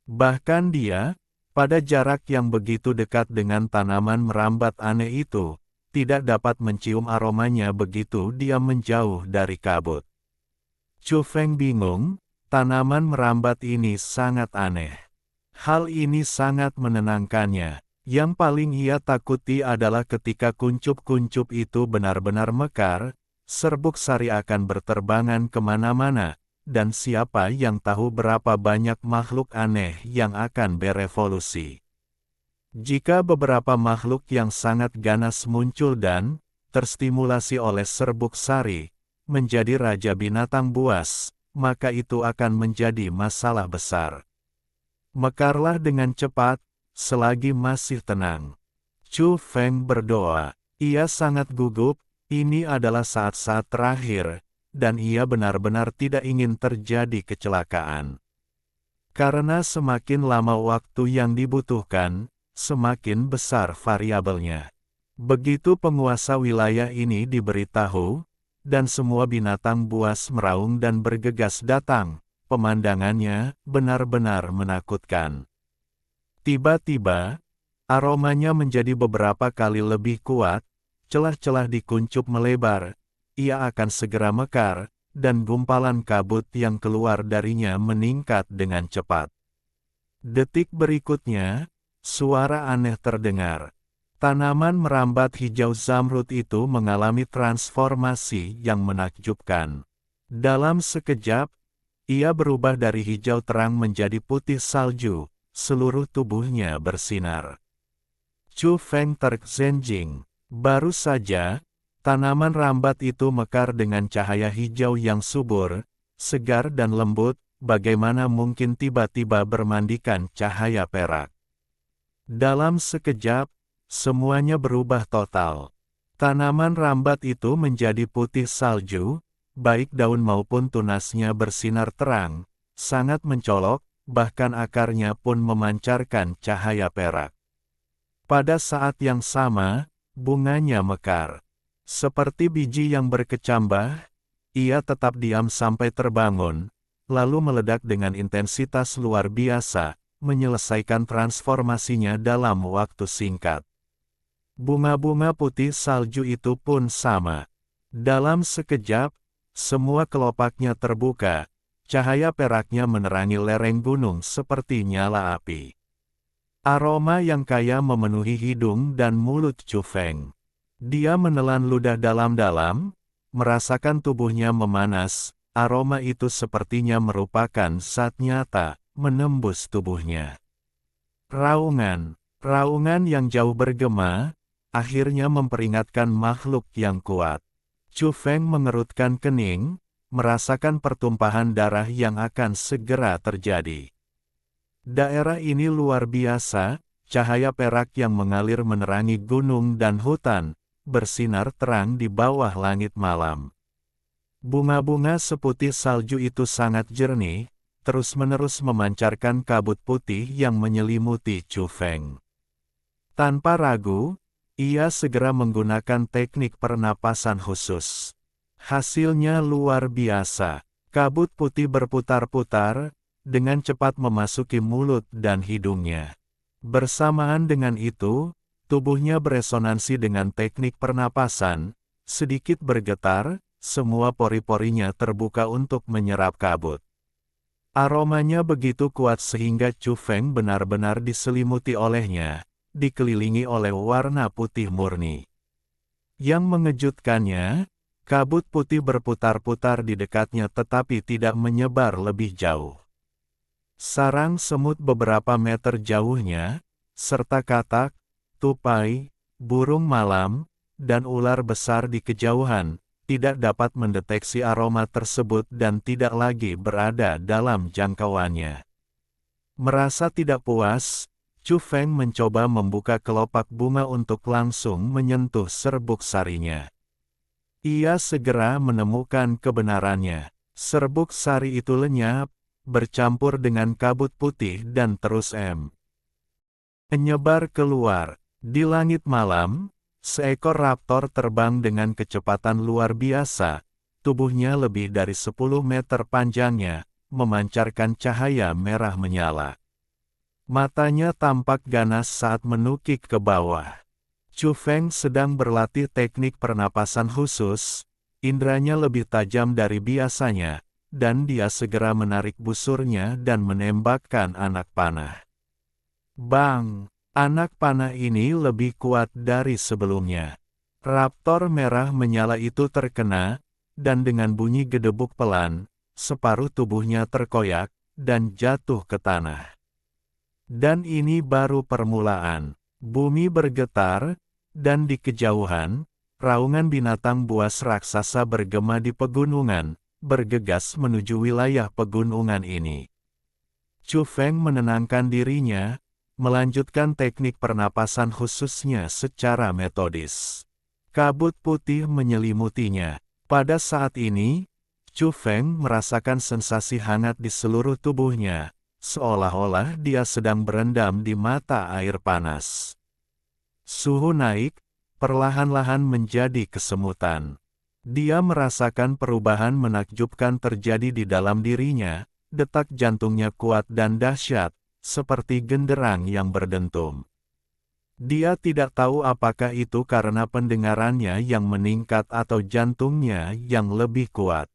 Bahkan dia, pada jarak yang begitu dekat dengan tanaman merambat aneh itu, tidak dapat mencium aromanya begitu dia menjauh dari kabut. Chu Feng bingung, tanaman merambat ini sangat aneh. Hal ini sangat menenangkannya. Yang paling ia takuti adalah ketika kuncup-kuncup itu benar-benar mekar, serbuk sari akan berterbangan kemana-mana, dan siapa yang tahu berapa banyak makhluk aneh yang akan berevolusi. Jika beberapa makhluk yang sangat ganas muncul dan terstimulasi oleh serbuk sari, menjadi raja binatang buas, maka itu akan menjadi masalah besar. Mekarlah dengan cepat, selagi masih tenang. Chu Feng berdoa. Ia sangat gugup, ini adalah saat-saat terakhir, dan ia benar-benar tidak ingin terjadi kecelakaan. Karena semakin lama waktu yang dibutuhkan, semakin besar variabelnya. Begitu penguasa wilayah ini diberitahu, dan semua binatang buas meraung dan bergegas datang, pemandangannya benar-benar menakutkan. Tiba-tiba, aromanya menjadi beberapa kali lebih kuat, celah-celah di kuncup melebar, ia akan segera mekar, dan gumpalan kabut yang keluar darinya meningkat dengan cepat. Detik berikutnya, suara aneh terdengar. Tanaman merambat hijau zamrud itu mengalami transformasi yang menakjubkan. Dalam sekejap, ia berubah dari hijau terang menjadi putih salju, seluruh tubuhnya bersinar. Chu Feng terksenjing. Baru saja, tanaman rambat itu mekar dengan cahaya hijau yang subur, segar dan lembut, bagaimana mungkin tiba-tiba bermandikan cahaya perak. Dalam sekejap, semuanya berubah total. Tanaman rambat itu menjadi putih salju, baik daun maupun tunasnya bersinar terang, sangat mencolok, bahkan akarnya pun memancarkan cahaya perak. Pada saat yang sama, bunganya mekar. Seperti biji yang berkecambah, ia tetap diam sampai terbangun, lalu meledak dengan intensitas luar biasa, menyelesaikan transformasinya dalam waktu singkat. Bunga-bunga putih salju itu pun sama. Dalam sekejap, semua kelopaknya terbuka, cahaya peraknya menerangi lereng gunung seperti nyala api. Aroma yang kaya memenuhi hidung dan mulut Chu Feng. Dia menelan ludah dalam-dalam, merasakan tubuhnya memanas, aroma itu sepertinya merupakan zat nyata, menembus tubuhnya. Raungan yang jauh bergema, akhirnya memperingatkan makhluk yang kuat. Chu Feng mengerutkan kening, merasakan pertumpahan darah yang akan segera terjadi. Daerah ini luar biasa, cahaya perak yang mengalir menerangi gunung dan hutan, bersinar terang di bawah langit malam. Bunga-bunga seputih salju itu sangat jernih, terus-menerus memancarkan kabut putih yang menyelimuti Chu Feng. Tanpa ragu, ia segera menggunakan teknik pernapasan khusus. Hasilnya luar biasa. Kabut putih berputar-putar, dengan cepat memasuki mulut dan hidungnya. Bersamaan dengan itu, tubuhnya beresonansi dengan teknik pernapasan, sedikit bergetar, semua pori-porinya terbuka untuk menyerap kabut. Aromanya begitu kuat sehingga Chu Feng benar-benar diselimuti olehnya, dikelilingi oleh warna putih murni. Yang mengejutkannya, Kabut putih berputar-putar di dekatnya tetapi tidak menyebar lebih jauh. Sarang semut beberapa meter jauhnya, serta katak, tupai, burung malam, dan ular besar di kejauhan, tidak dapat mendeteksi aroma tersebut dan tidak lagi berada dalam jangkauannya. Merasa tidak puas, Chu Feng mencoba membuka kelopak bunga untuk langsung menyentuh serbuk sarinya. Ia segera menemukan kebenarannya. Serbuk sari itu lenyap, bercampur dengan kabut putih dan terus menyebar keluar. Di langit malam, seekor raptor terbang dengan kecepatan luar biasa, tubuhnya lebih dari 10 meter panjangnya, memancarkan cahaya merah menyala. Matanya tampak ganas saat menukik ke bawah. Chu Feng sedang berlatih teknik pernapasan khusus, indranya lebih tajam dari biasanya, dan dia segera menarik busurnya dan menembakkan anak panah. Bang! Anak panah ini lebih kuat dari sebelumnya. Raptor merah menyala itu terkena, dan dengan bunyi gedebuk pelan, separuh tubuhnya terkoyak, dan jatuh ke tanah. Dan ini baru permulaan. Bumi bergetar, dan di kejauhan, raungan binatang buas raksasa bergema di pegunungan, bergegas menuju wilayah pegunungan ini. Chu Feng menenangkan dirinya, melanjutkan teknik pernapasan khususnya secara metodis. Kabut putih menyelimutinya. Pada saat ini, Chu Feng merasakan sensasi hangat di seluruh tubuhnya, seolah-olah dia sedang berendam di mata air panas. Suhu naik, perlahan-lahan menjadi kesemutan. Dia merasakan perubahan menakjubkan terjadi di dalam dirinya, detak jantungnya kuat dan dahsyat, seperti genderang yang berdentum. Dia tidak tahu apakah itu karena pendengarannya yang meningkat atau jantungnya yang lebih kuat.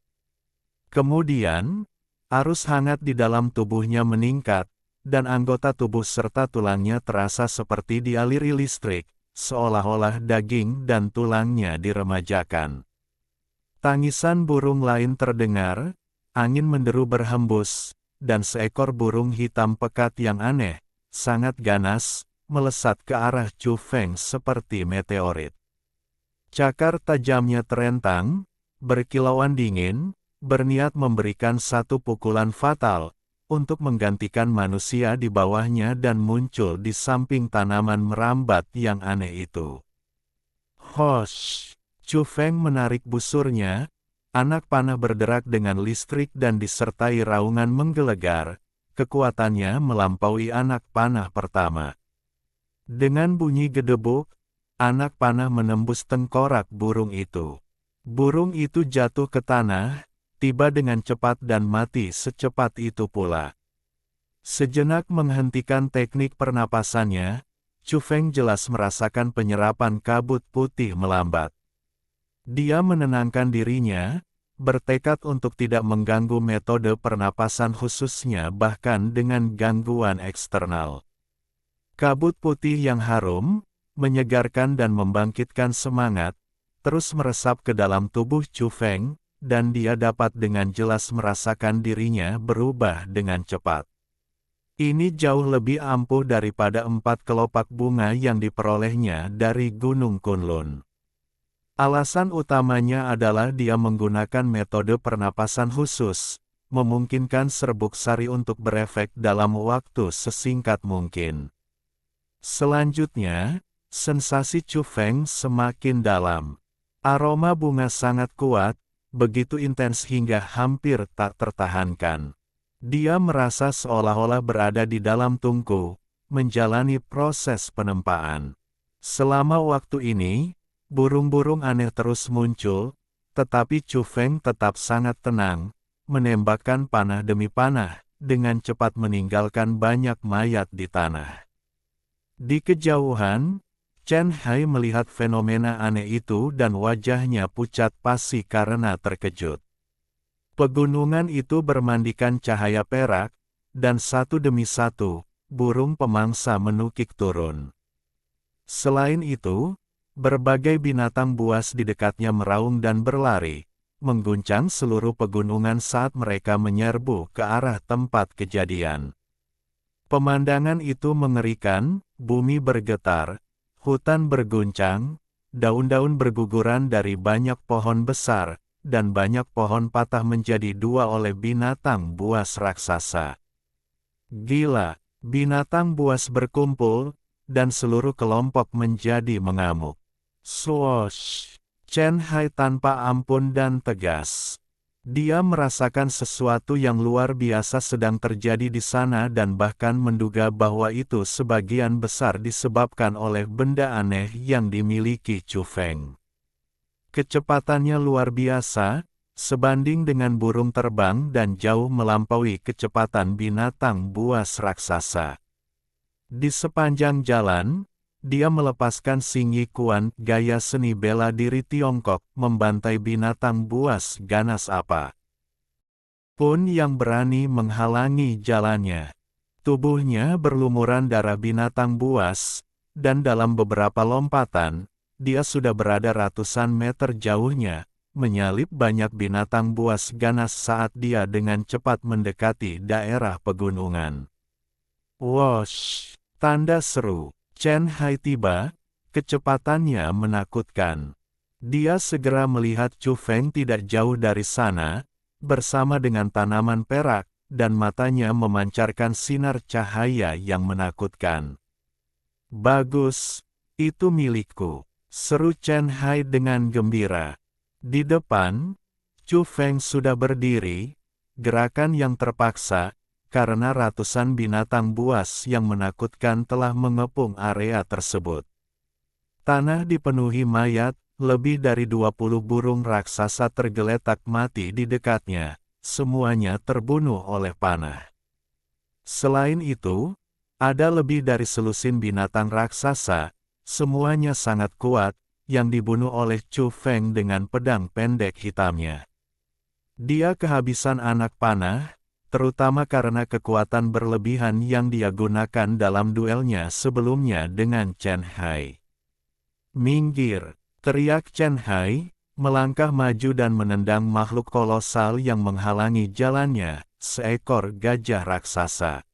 Kemudian, arus hangat di dalam tubuhnya meningkat, dan anggota tubuh serta tulangnya terasa seperti dialiri listrik, seolah-olah daging dan tulangnya diremajakan. Tangisan burung lain terdengar, angin menderu berhembus, dan seekor burung hitam pekat yang aneh, sangat ganas, melesat ke arah Chu Feng seperti meteorit. Cakar tajamnya terentang, berkilauan dingin, berniat memberikan satu pukulan fatal, untuk menggantikan manusia di bawahnya dan muncul di samping tanaman merambat yang aneh itu. Hosh! Chu Feng menarik busurnya, anak panah berderak dengan listrik dan disertai raungan menggelegar, kekuatannya melampaui anak panah pertama. Dengan bunyi gedebuk, anak panah menembus tengkorak burung itu. Burung itu jatuh ke tanah, tiba dengan cepat dan mati secepat itu pula. Sejenak menghentikan teknik pernapasannya, Chu Feng jelas merasakan penyerapan kabut putih melambat. Dia menenangkan dirinya, bertekad untuk tidak mengganggu metode pernapasan khususnya bahkan dengan gangguan eksternal. Kabut putih yang harum, menyegarkan dan membangkitkan semangat, terus meresap ke dalam tubuh Chu Feng, dan dia dapat dengan jelas merasakan dirinya berubah dengan cepat. Ini jauh lebih ampuh daripada 4 kelopak bunga yang diperolehnya dari Gunung Kunlun. Alasan utamanya adalah dia menggunakan metode pernapasan khusus, memungkinkan serbuk sari untuk berefek dalam waktu sesingkat mungkin. Selanjutnya, sensasi Chu Feng semakin dalam. Aroma bunga sangat kuat, begitu intens hingga hampir tak tertahankan. Dia merasa seolah-olah berada di dalam tungku, menjalani proses penempaan. Selama waktu ini, burung-burung aneh terus muncul, tetapi Chu Feng tetap sangat tenang, menembakkan panah demi panah, dengan cepat meninggalkan banyak mayat di tanah. Di kejauhan, Chen Hai melihat fenomena aneh itu dan wajahnya pucat pasi karena terkejut. Pegunungan itu bermandikan cahaya perak, dan satu demi satu, burung pemangsa menukik turun. Selain itu, Berbagai binatang buas di dekatnya meraung dan berlari, mengguncang seluruh pegunungan saat mereka menyerbu ke arah tempat kejadian. Pemandangan itu mengerikan, bumi bergetar, hutan berguncang, daun-daun berguguran dari banyak pohon besar, dan banyak pohon patah menjadi dua oleh binatang buas raksasa. Gila, binatang buas berkumpul, dan seluruh kelompok menjadi mengamuk. Swoosh! Chen Hai tanpa ampun dan tegas. Dia merasakan sesuatu yang luar biasa sedang terjadi di sana dan bahkan menduga bahwa itu sebagian besar disebabkan oleh benda aneh yang dimiliki Chu Feng. Kecepatannya luar biasa, sebanding dengan burung terbang dan jauh melampaui kecepatan binatang buas raksasa. Di sepanjang jalan, dia melepaskan Xing Yi Kuan, gaya seni bela diri Tiongkok, membantai binatang buas ganas apa pun yang berani menghalangi jalannya. Tubuhnya berlumuran darah binatang buas, dan dalam beberapa lompatan, dia sudah berada ratusan meter jauhnya, menyalip banyak binatang buas ganas saat dia dengan cepat mendekati daerah pegunungan. Wosh! Tanda seru. Chen Hai tiba, kecepatannya menakutkan. Dia segera melihat Chu Feng tidak jauh dari sana, bersama dengan tanaman perak, dan matanya memancarkan sinar cahaya yang menakutkan. Bagus, itu milikku, seru Chen Hai dengan gembira. Di depan, Chu Feng sudah berdiri, gerakan yang terpaksa, karena ratusan binatang buas yang menakutkan telah mengepung area tersebut. Tanah dipenuhi mayat, lebih dari 20 burung raksasa tergeletak mati di dekatnya, semuanya terbunuh oleh panah. Selain itu, ada lebih dari selusin binatang raksasa, semuanya sangat kuat, yang dibunuh oleh Chu Feng dengan pedang pendek hitamnya. Dia kehabisan anak panah, terutama karena kekuatan berlebihan yang dia gunakan dalam duelnya sebelumnya dengan Chen Hai. Minggir! Teriak Chen Hai, melangkah maju dan menendang makhluk kolosal yang menghalangi jalannya, seekor gajah raksasa.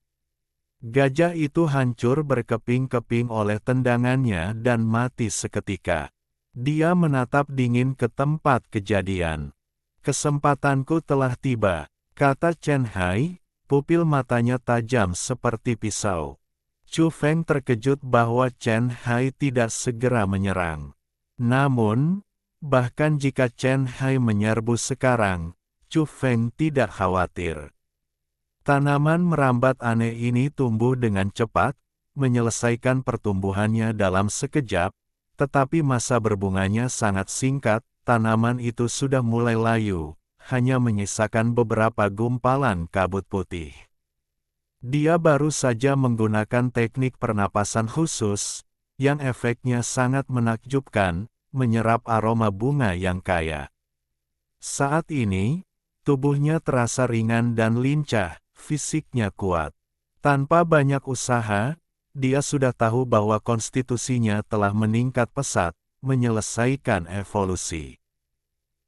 Gajah itu hancur berkeping-keping oleh tendangannya dan mati seketika. Dia menatap dingin ke tempat kejadian. Kesempatanku telah tiba, kata Chen Hai, pupil matanya tajam seperti pisau. Chu Feng terkejut bahwa Chen Hai tidak segera menyerang. Namun, bahkan jika Chen Hai menyerbu sekarang, Chu Feng tidak khawatir. Tanaman merambat aneh ini tumbuh dengan cepat, menyelesaikan pertumbuhannya dalam sekejap, tetapi masa berbunganya sangat singkat, tanaman itu sudah mulai layu, hanya menyisakan beberapa gumpalan kabut putih. Dia baru saja menggunakan teknik pernapasan khusus, yang efeknya sangat menakjubkan, menyerap aroma bunga yang kaya. Saat ini, tubuhnya terasa ringan dan lincah, fisiknya kuat. Tanpa banyak usaha, dia sudah tahu bahwa konstitusinya telah meningkat pesat, menyelesaikan evolusi.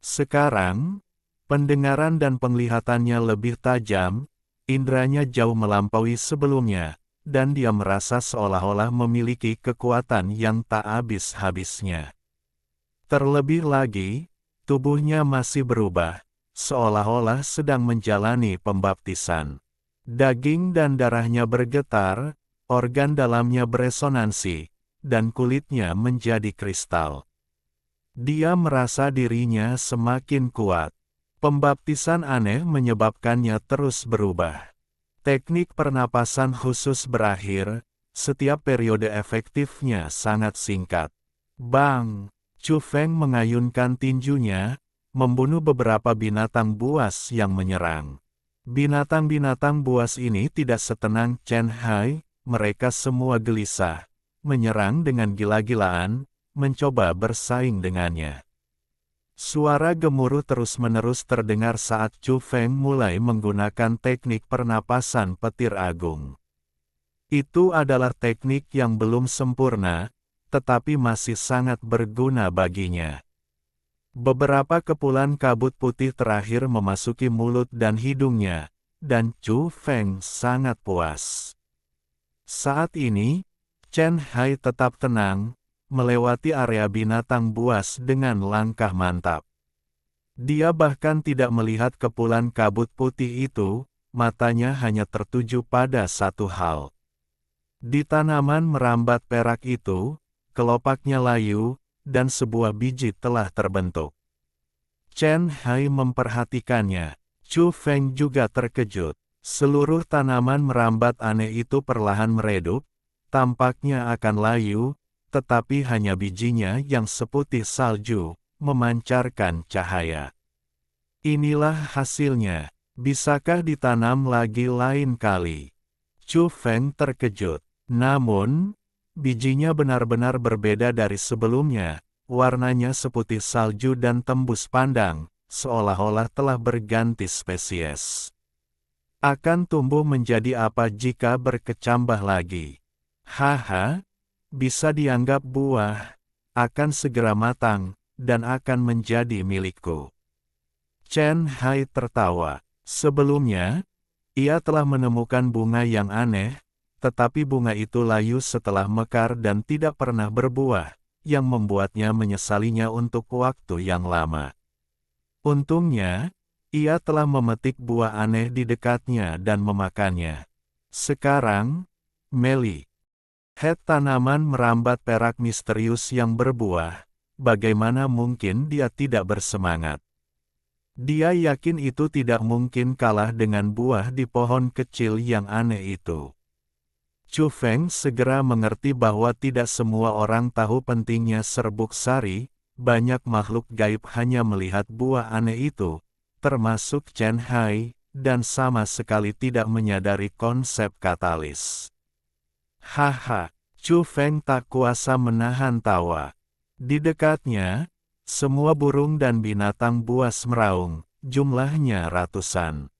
Sekarang, pendengaran dan penglihatannya lebih tajam, indranya jauh melampaui sebelumnya, dan dia merasa seolah-olah memiliki kekuatan yang tak habis-habisnya. Terlebih lagi, tubuhnya masih berubah, seolah-olah sedang menjalani pembaptisan. Daging dan darahnya bergetar, organ dalamnya beresonansi, dan kulitnya menjadi kristal. Dia merasa dirinya semakin kuat. Pembaptisan aneh menyebabkannya terus berubah. Teknik pernapasan khusus berakhir, setiap periode efektifnya sangat singkat. Bang! Chu Feng mengayunkan tinjunya, membunuh beberapa binatang buas yang menyerang. Binatang-binatang buas ini tidak setenang Chen Hai, mereka semua gelisah, menyerang dengan gila-gilaan, mencoba bersaing dengannya. Suara gemuruh terus-menerus terdengar saat Chu Feng mulai menggunakan teknik pernapasan petir agung. Itu adalah teknik yang belum sempurna, tetapi masih sangat berguna baginya. Beberapa kepulan kabut putih terakhir memasuki mulut dan hidungnya, dan Chu Feng sangat puas. Saat ini, Chen Hai tetap tenang, melewati area binatang buas dengan langkah mantap. Dia bahkan tidak melihat kepulan kabut putih itu, matanya hanya tertuju pada satu hal. Di tanaman merambat perak itu, kelopaknya layu, dan sebuah biji telah terbentuk. Chen Hai memperhatikannya. Chu Feng juga terkejut. Seluruh tanaman merambat aneh itu perlahan meredup, tampaknya akan layu, tetapi hanya bijinya yang seputih salju, memancarkan cahaya. Inilah hasilnya. Bisakah ditanam lagi lain kali? Chu Feng terkejut. Namun, bijinya benar-benar berbeda dari sebelumnya, warnanya seputih salju dan tembus pandang, seolah-olah telah berganti spesies. Akan tumbuh menjadi apa jika berkecambah lagi? Haha, bisa dianggap buah, akan segera matang, dan akan menjadi milikku. Chen Hai tertawa. Sebelumnya, ia telah menemukan bunga yang aneh, tetapi bunga itu layu setelah mekar dan tidak pernah berbuah, yang membuatnya menyesalinya untuk waktu yang lama. Untungnya, ia telah memetik buah aneh di dekatnya dan memakannya. Sekarang, melihat tanaman merambat perak misterius yang berbuah, bagaimana mungkin dia tidak bersemangat? Dia yakin itu tidak mungkin kalah dengan buah di pohon kecil yang aneh itu. Chu Feng segera mengerti bahwa tidak semua orang tahu pentingnya serbuk sari, banyak makhluk gaib hanya melihat buah aneh itu, termasuk Chen Hai, dan sama sekali tidak menyadari konsep katalis. Haha, Chu Feng tak kuasa menahan tawa. Di dekatnya, semua burung dan binatang buas meraung, jumlahnya ratusan.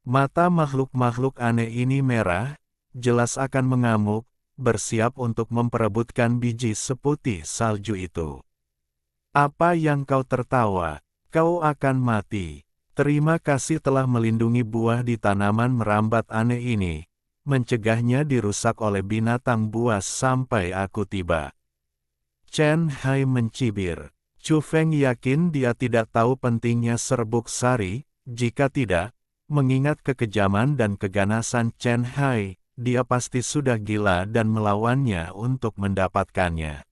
Mata makhluk-makhluk aneh ini merah, jelas akan mengamuk, bersiap untuk memperebutkan biji seputih salju itu. Apa yang kau tertawa? Kau akan mati. Terima kasih telah melindungi buah di tanaman merambat aneh ini, mencegahnya dirusak oleh binatang buas sampai aku tiba. Chen Hai mencibir. Chu Feng yakin dia tidak tahu pentingnya serbuk sari, jika tidak, mengingat kekejaman dan keganasan Chen Hai, dia pasti sudah gila dan melawannya untuk mendapatkannya.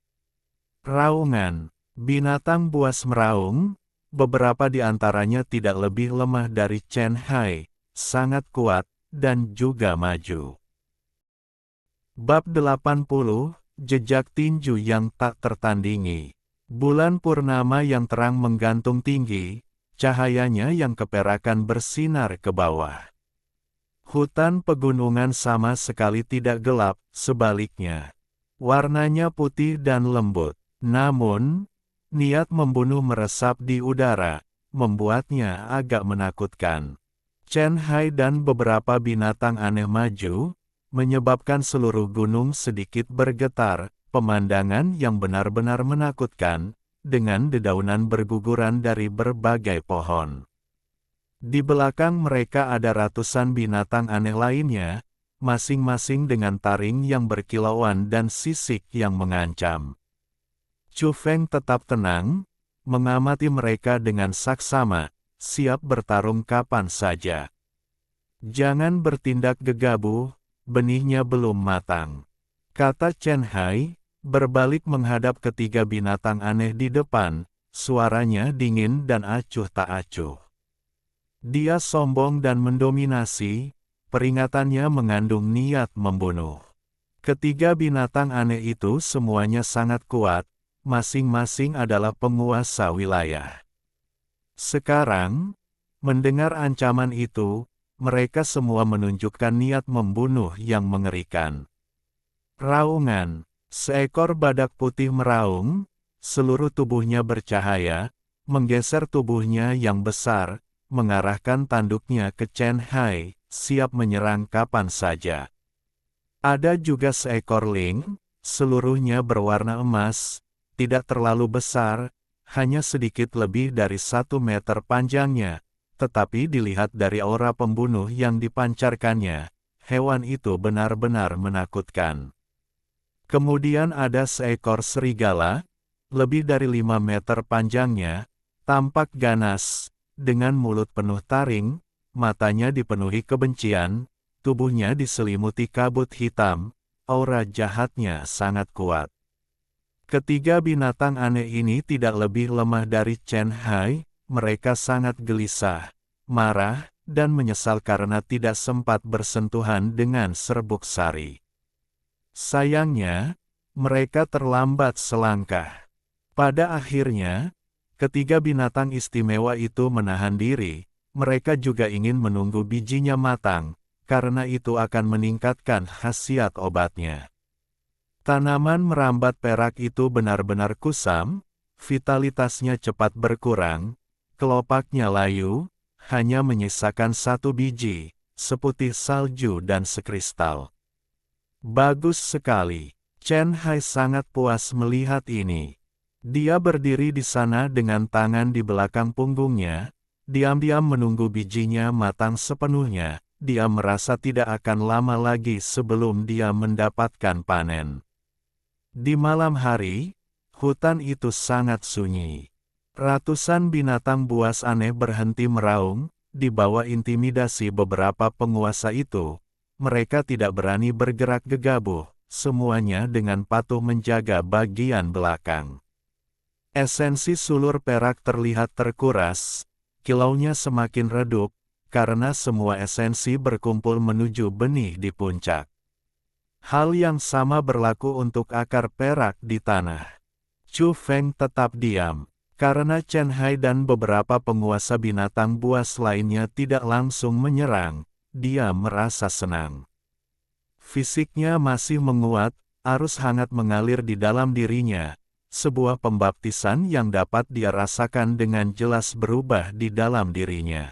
Raungan. Binatang buas meraung, beberapa di antaranya tidak lebih lemah dari Chen Hai, sangat kuat, dan juga maju. Bab 80, Jejak Tinju yang Tak Tertandingi. Bulan purnama yang terang menggantung tinggi, cahayanya yang keperakan bersinar ke bawah. Hutan pegunungan sama sekali tidak gelap, sebaliknya. Warnanya putih dan lembut. Namun, niat membunuh meresap di udara, membuatnya agak menakutkan. Chen Hai dan beberapa binatang aneh maju, menyebabkan seluruh gunung sedikit bergetar, pemandangan yang benar-benar menakutkan, dengan dedaunan berguguran dari berbagai pohon. Di belakang mereka ada ratusan binatang aneh lainnya, masing-masing dengan taring yang berkilauan dan sisik yang mengancam. Chu Feng tetap tenang, mengamati mereka dengan saksama, siap bertarung kapan saja. Jangan bertindak gegabah, benihnya belum matang, kata Chen Hai, berbalik menghadap ketiga binatang aneh di depan, suaranya dingin dan acuh tak acuh. Dia sombong dan mendominasi, peringatannya mengandung niat membunuh. Ketiga binatang aneh itu semuanya sangat kuat, masing-masing adalah penguasa wilayah. Sekarang, mendengar ancaman itu, mereka semua menunjukkan niat membunuh yang mengerikan. Raungan, seekor badak putih meraung, seluruh tubuhnya bercahaya, menggeser tubuhnya yang besar, mengarahkan tanduknya ke Chen Hai, siap menyerang kapan saja. Ada juga seekor ling, seluruhnya berwarna emas, tidak terlalu besar, hanya sedikit lebih dari 1 meter panjangnya, tetapi dilihat dari aura pembunuh yang dipancarkannya, hewan itu benar-benar menakutkan. Kemudian ada seekor serigala, lebih dari 5 meter panjangnya, tampak ganas, dengan mulut penuh taring, matanya dipenuhi kebencian, tubuhnya diselimuti kabut hitam, aura jahatnya sangat kuat. Ketiga binatang aneh ini tidak lebih lemah dari Chen Hai, mereka sangat gelisah, marah, dan menyesal karena tidak sempat bersentuhan dengan serbuk sari. Sayangnya, mereka terlambat selangkah. Pada akhirnya, ketiga binatang istimewa itu menahan diri, mereka juga ingin menunggu bijinya matang, karena itu akan meningkatkan khasiat obatnya. Tanaman merambat perak itu benar-benar kusam, vitalitasnya cepat berkurang, kelopaknya layu, hanya menyisakan 1 biji, seputih salju dan sekristal. Bagus sekali. Chen Hai sangat puas melihat ini. Dia berdiri di sana dengan tangan di belakang punggungnya, diam-diam menunggu bijinya matang sepenuhnya. Dia merasa tidak akan lama lagi sebelum dia mendapatkan panen. Di malam hari, hutan itu sangat sunyi. Ratusan binatang buas aneh berhenti meraung, di bawah intimidasi beberapa penguasa itu. Mereka tidak berani bergerak gegabah, semuanya dengan patuh menjaga bagian belakang. Esensi sulur perak terlihat terkuras, kilaunya semakin redup, karena semua esensi berkumpul menuju benih di puncak. Hal yang sama berlaku untuk akar perak di tanah. Chu Feng tetap diam, karena Chen Hai dan beberapa penguasa binatang buas lainnya tidak langsung menyerang. Dia merasa senang. Fisiknya masih menguat, arus hangat mengalir di dalam dirinya, sebuah pembaptisan yang dapat dia rasakan dengan jelas berubah di dalam dirinya.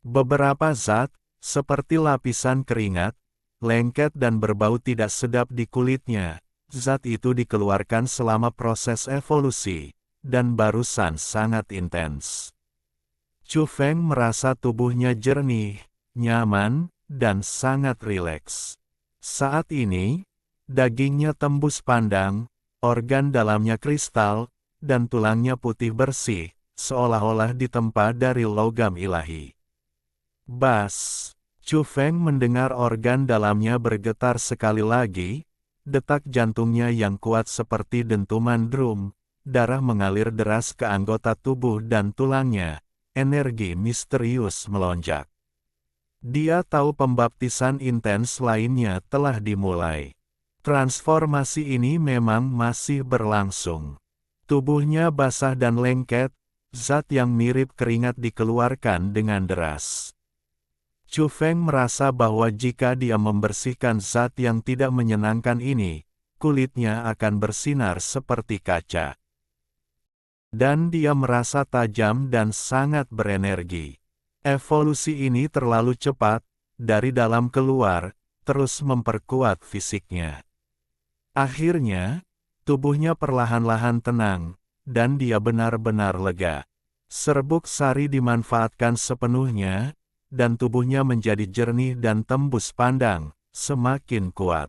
Beberapa zat, seperti lapisan keringat, lengket dan berbau tidak sedap di kulitnya, zat itu dikeluarkan selama proses evolusi, dan barusan sangat intens. Chu Feng merasa tubuhnya jernih, nyaman, dan sangat rileks. Saat ini, dagingnya tembus pandang, organ dalamnya kristal, dan tulangnya putih bersih, seolah-olah ditempa dari logam ilahi. Bas! Chu Feng mendengar organ dalamnya bergetar sekali lagi, detak jantungnya yang kuat seperti dentuman drum, darah mengalir deras ke anggota tubuh dan tulangnya, energi misterius melonjak. Dia tahu pembaptisan intens lainnya telah dimulai. Transformasi ini memang masih berlangsung. Tubuhnya basah dan lengket, zat yang mirip keringat dikeluarkan dengan deras. Chu Feng merasa bahwa jika dia membersihkan zat yang tidak menyenangkan ini, kulitnya akan bersinar seperti kaca. Dan dia merasa tajam dan sangat berenergi. Evolusi ini terlalu cepat, dari dalam keluar, terus memperkuat fisiknya. Akhirnya, tubuhnya perlahan-lahan tenang, dan dia benar-benar lega. Serbuk sari dimanfaatkan sepenuhnya, dan tubuhnya menjadi jernih dan tembus pandang, semakin kuat.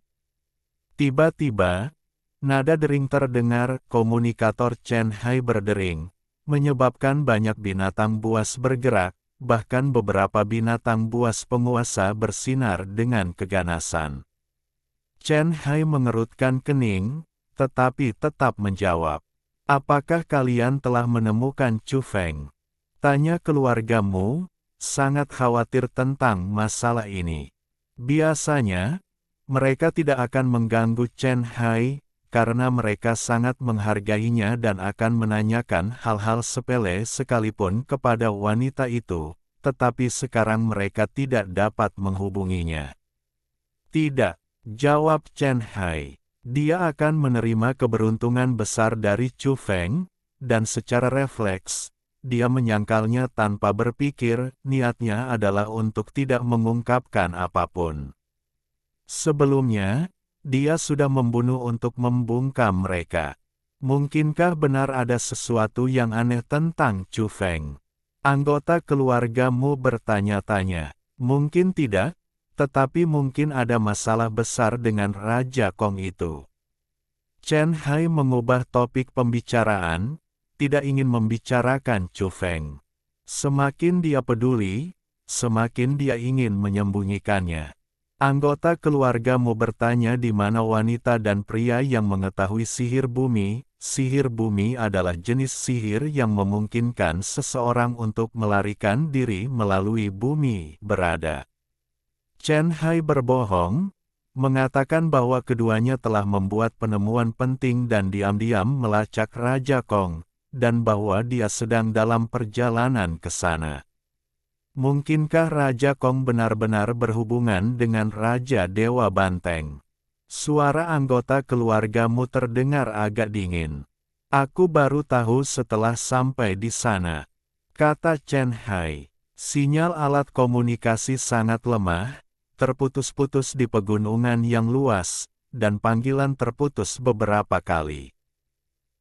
Tiba-tiba, nada dering terdengar, komunikator Chen Hai berdering, menyebabkan banyak binatang buas bergerak, bahkan beberapa binatang buas penguasa bersinar dengan keganasan. Chen Hai mengerutkan kening, tetapi tetap menjawab. Apakah kalian telah menemukan Chu Feng? Tanya keluargamu, sangat khawatir tentang masalah ini. Biasanya, mereka tidak akan mengganggu Chen Hai, karena mereka sangat menghargainya dan akan menanyakan hal-hal sepele sekalipun kepada wanita itu, tetapi sekarang mereka tidak dapat menghubunginya. Tidak, jawab Chen Hai. Dia akan menerima keberuntungan besar dari Chu Feng, dan secara refleks, dia menyangkalnya tanpa berpikir, niatnya adalah untuk tidak mengungkapkan apapun. Sebelumnya, Dia sudah membunuh untuk membungkam mereka. Mungkinkah benar ada sesuatu yang aneh tentang Chu Feng? Anggota keluargamu bertanya-tanya. Mungkin tidak, tetapi mungkin ada masalah besar dengan Raja Kong itu. Chen Hai mengubah topik pembicaraan, tidak ingin membicarakan Chu Feng. Semakin dia peduli, semakin dia ingin menyembunyikannya. Anggota keluargamu bertanya di mana wanita dan pria yang mengetahui sihir bumi. Sihir bumi adalah jenis sihir yang memungkinkan seseorang untuk melarikan diri melalui bumi berada. Chen Hai berbohong, mengatakan bahwa keduanya telah membuat penemuan penting dan diam-diam melacak Raja Kong, dan bahwa dia sedang dalam perjalanan ke sana. Mungkinkah Raja Kong benar-benar berhubungan dengan Raja Dewa Banteng? Suara anggota keluargamu terdengar agak dingin. Aku baru tahu setelah sampai di sana, kata Chen Hai. Sinyal alat komunikasi sangat lemah, terputus-putus di pegunungan yang luas, dan panggilan terputus beberapa kali.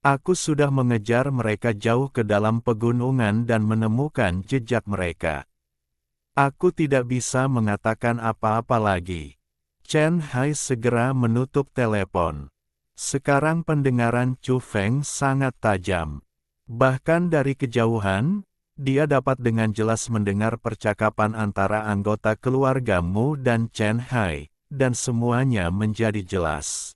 Aku sudah mengejar mereka jauh ke dalam pegunungan dan menemukan jejak mereka. Aku tidak bisa mengatakan apa-apa lagi. Chen Hai segera menutup telepon. Sekarang pendengaran Chu Feng sangat tajam. Bahkan dari kejauhan, dia dapat dengan jelas mendengar percakapan antara anggota keluargamu dan Chen Hai, dan semuanya menjadi jelas.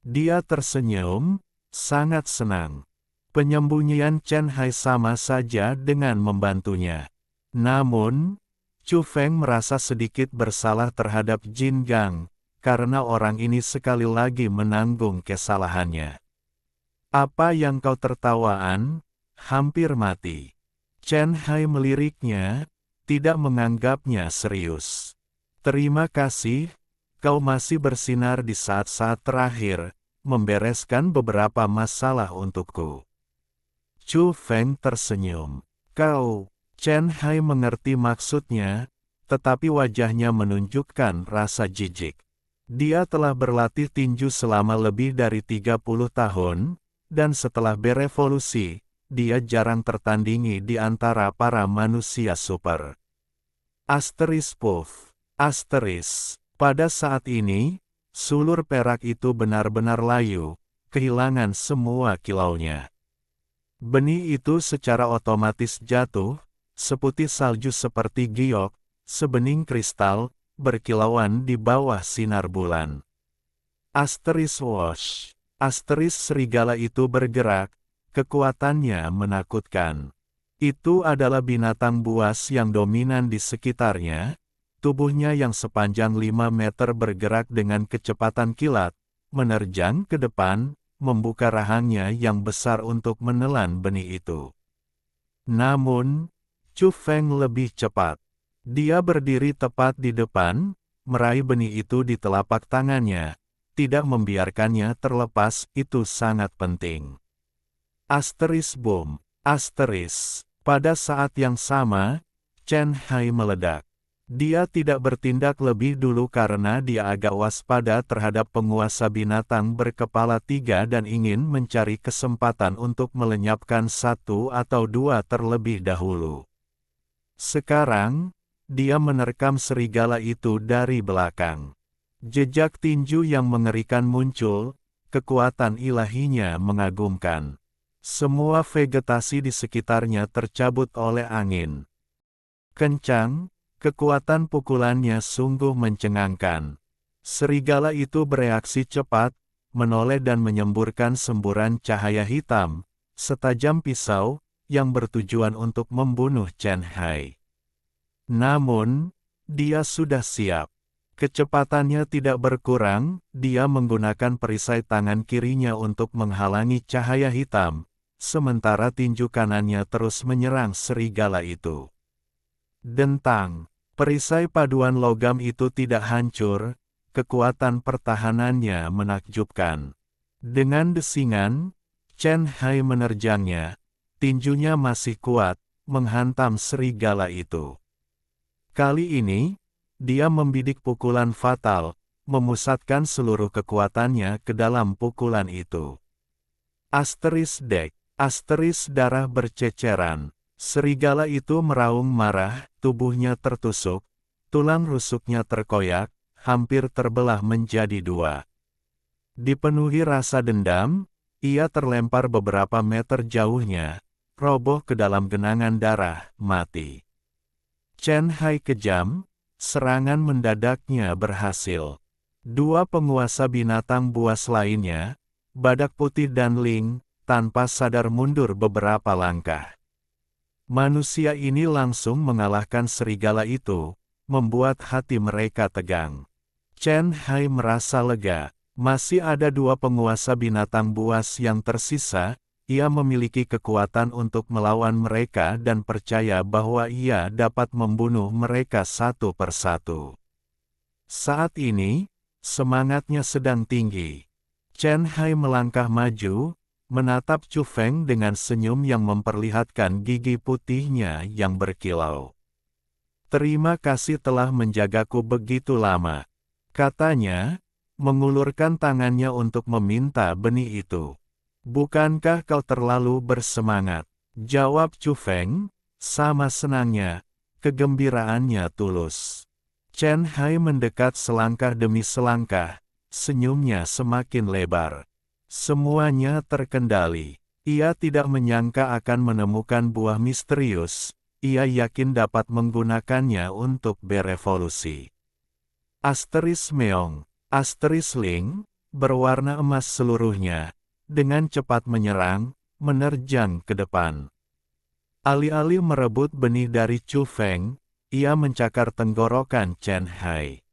Dia tersenyum, sangat senang. Penyembunyian Chen Hai sama saja dengan membantunya. Namun, Chu Feng merasa sedikit bersalah terhadap Jin Gang, karena orang ini sekali lagi menanggung kesalahannya. Apa yang kau tertawaan? Hampir mati. Chen Hai meliriknya, tidak menganggapnya serius. Terima kasih, kau masih bersinar di saat-saat terakhir, membereskan beberapa masalah untukku. Chu Feng tersenyum. Kau... Chen Hai mengerti maksudnya, tetapi wajahnya menunjukkan rasa jijik. Dia telah berlatih tinju selama lebih dari 30 tahun, dan setelah berevolusi, dia jarang tertandingi di antara para manusia super. Puff. Pada saat ini, sulur perak itu benar-benar layu, kehilangan semua kilaunya. Benih itu secara otomatis jatuh, seputih salju seperti giok, sebening kristal, berkilauan di bawah sinar bulan. Wash. Serigala itu bergerak, kekuatannya menakutkan. Itu adalah binatang buas yang dominan di sekitarnya, tubuhnya yang sepanjang 5 meter bergerak dengan kecepatan kilat, menerjang ke depan, membuka rahangnya yang besar untuk menelan benih itu. Namun, Chu Feng lebih cepat. Dia berdiri tepat di depan, meraih benih itu di telapak tangannya, tidak membiarkannya terlepas, itu sangat penting. Boom. Pada saat yang sama, Chen Hai meledak. Dia tidak bertindak lebih dulu karena dia agak waspada terhadap penguasa binatang berkepala 3 dan ingin mencari kesempatan untuk melenyapkan 1 atau 2 terlebih dahulu. Sekarang, dia menerkam serigala itu dari belakang. Jejak tinju yang mengerikan muncul, kekuatan ilahinya mengagumkan. Semua vegetasi di sekitarnya tercabut oleh angin kencang, kekuatan pukulannya sungguh mencengangkan. Serigala itu bereaksi cepat, menoleh dan menyemburkan semburan cahaya hitam, setajam pisau, yang bertujuan untuk membunuh Chen Hai. Namun, dia sudah siap. Kecepatannya tidak berkurang, dia menggunakan perisai tangan kirinya untuk menghalangi cahaya hitam, sementara tinju kanannya terus menyerang serigala itu. Dentang, perisai paduan logam itu tidak hancur, kekuatan pertahanannya menakjubkan. Dengan desingan, Chen Hai menerjangnya. Tinjunya masih kuat, menghantam serigala itu. Kali ini, dia membidik pukulan fatal, memusatkan seluruh kekuatannya ke dalam pukulan itu. Asteris darah berceceran. Serigala itu meraung marah, tubuhnya tertusuk, tulang rusuknya terkoyak, hampir terbelah menjadi dua. Dipenuhi rasa dendam, ia terlempar beberapa meter jauhnya, roboh ke dalam genangan darah, mati. Chen Hai kejam, serangan mendadaknya berhasil. Dua penguasa binatang buas lainnya, Badak Putih dan Ling, tanpa sadar mundur beberapa langkah. Manusia ini langsung mengalahkan serigala itu, membuat hati mereka tegang. Chen Hai merasa lega, masih ada dua penguasa binatang buas yang tersisa, ia memiliki kekuatan untuk melawan mereka dan percaya bahwa ia dapat membunuh mereka satu persatu. Saat ini, semangatnya sedang tinggi. Chen Hai melangkah maju, menatap Chu Feng dengan senyum yang memperlihatkan gigi putihnya yang berkilau. "Terima kasih telah menjagaku begitu lama," katanya, mengulurkan tangannya untuk meminta benih itu. "Bukankah kau terlalu bersemangat?" jawab Chu Feng, sama senangnya, kegembiraannya tulus. Chen Hai mendekat selangkah demi selangkah, senyumnya semakin lebar. Semuanya terkendali. Ia tidak menyangka akan menemukan buah misterius, ia yakin dapat menggunakannya untuk berevolusi. Asteris Meong, Asteris Ling, berwarna emas seluruhnya, dengan cepat menyerang, menerjang ke depan. Alih-alih merebut benih dari Chu Feng, ia mencakar tenggorokan Chen Hai.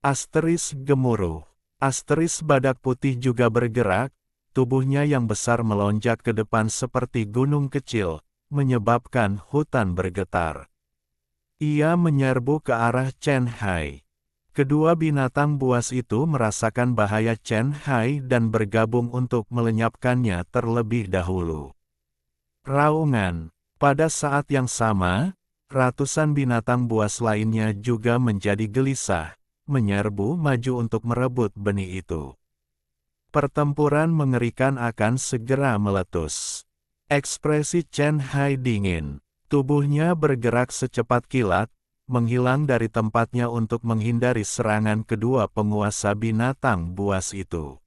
Asteris gemuruh. Asteris Badak Putih juga bergerak, tubuhnya yang besar melonjak ke depan seperti gunung kecil, menyebabkan hutan bergetar. Ia menyerbu ke arah Chen Hai. Kedua binatang buas itu merasakan bahaya Chen Hai dan bergabung untuk melenyapkannya terlebih dahulu. Raungan. Pada saat yang sama, ratusan binatang buas lainnya juga menjadi gelisah, menyerbu maju untuk merebut benih itu. Pertempuran mengerikan akan segera meletus. Ekspresi Chen Hai dingin. Tubuhnya bergerak secepat kilat, menghilang dari tempatnya untuk menghindari serangan kedua penguasa binatang buas itu.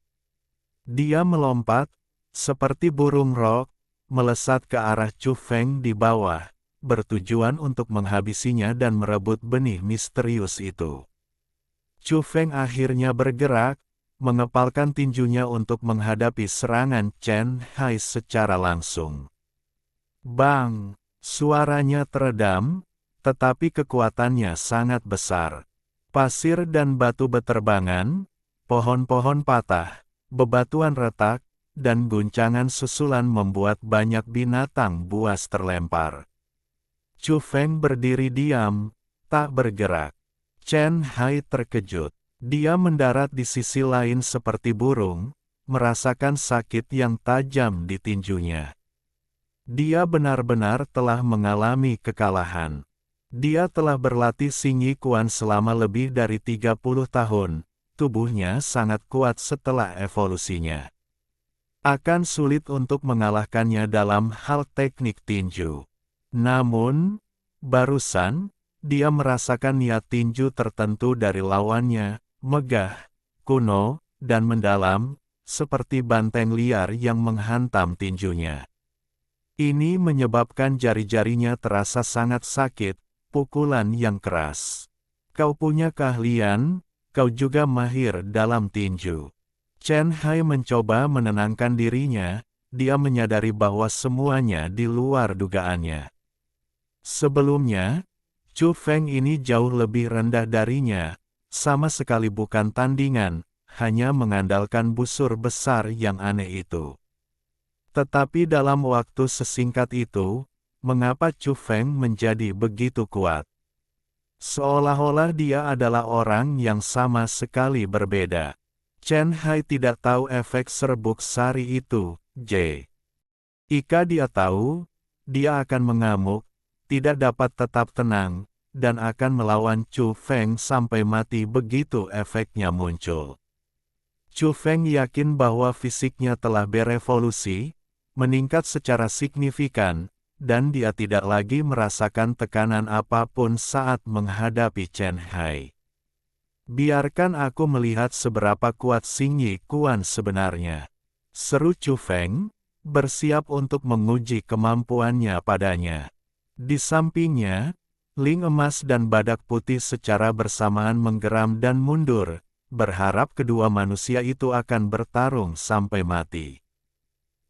Dia melompat, seperti burung rok, melesat ke arah Chu Feng di bawah, bertujuan untuk menghabisinya dan merebut benih misterius itu. Chu Feng akhirnya bergerak, mengepalkan tinjunya untuk menghadapi serangan Chen Hai secara langsung. Bang! Suaranya teredam, tetapi kekuatannya sangat besar. Pasir dan batu beterbangan, pohon-pohon patah, bebatuan retak, dan guncangan susulan membuat banyak binatang buas terlempar. Chu Feng berdiri diam, tak bergerak. Chen Hai terkejut. Dia mendarat di sisi lain seperti burung, merasakan sakit yang tajam di tinjunya. Dia benar-benar telah mengalami kekalahan. Dia telah berlatih Xingyi Quan selama lebih dari 30 tahun, tubuhnya sangat kuat setelah evolusinya. Akan sulit untuk mengalahkannya dalam hal teknik tinju. Namun, barusan, dia merasakan niat tinju tertentu dari lawannya, megah, kuno, dan mendalam, seperti banteng liar yang menghantam tinjunya. Ini menyebabkan jari-jarinya terasa sangat sakit, pukulan yang keras. Kau punya keahlian, kau juga mahir dalam tinju. Chen Hai mencoba menenangkan dirinya, dia menyadari bahwa semuanya di luar dugaannya. Sebelumnya, Chu Feng ini jauh lebih rendah darinya, sama sekali bukan tandingan, hanya mengandalkan busur besar yang aneh itu. Tetapi dalam waktu sesingkat itu, mengapa Chu Feng menjadi begitu kuat? Seolah-olah dia adalah orang yang sama sekali berbeda. Chen Hai tidak tahu efek serbuk sari itu, Jika dia tahu, dia akan mengamuk, tidak dapat tetap tenang, dan akan melawan Chu Feng sampai mati begitu efeknya muncul. Chu Feng yakin bahwa fisiknya telah berevolusi, meningkat secara signifikan, dan dia tidak lagi merasakan tekanan apapun saat menghadapi Chen Hai. Biarkan aku melihat seberapa kuat Xing Yi Kuan sebenarnya, seru Chu Feng, bersiap untuk menguji kemampuannya padanya. Di sampingnya, Ling Emas dan Badak Putih secara bersamaan menggeram dan mundur, berharap kedua manusia itu akan bertarung sampai mati.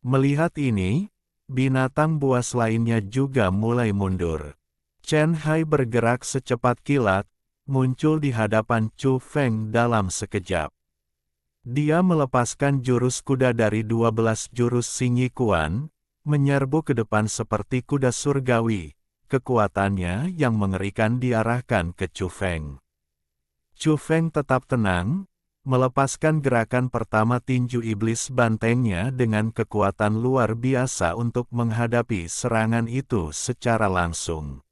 Melihat ini, binatang buas lainnya juga mulai mundur. Chen Hai bergerak secepat kilat, muncul di hadapan Chu Feng dalam sekejap. Dia melepaskan jurus kuda dari 12 jurus Xing Yi Kuan, menyerbu ke depan seperti kuda surgawi. Kekuatannya yang mengerikan diarahkan ke Chu Feng. Chu Feng tetap tenang, melepaskan gerakan pertama tinju iblis bantengnya dengan kekuatan luar biasa untuk menghadapi serangan itu secara langsung.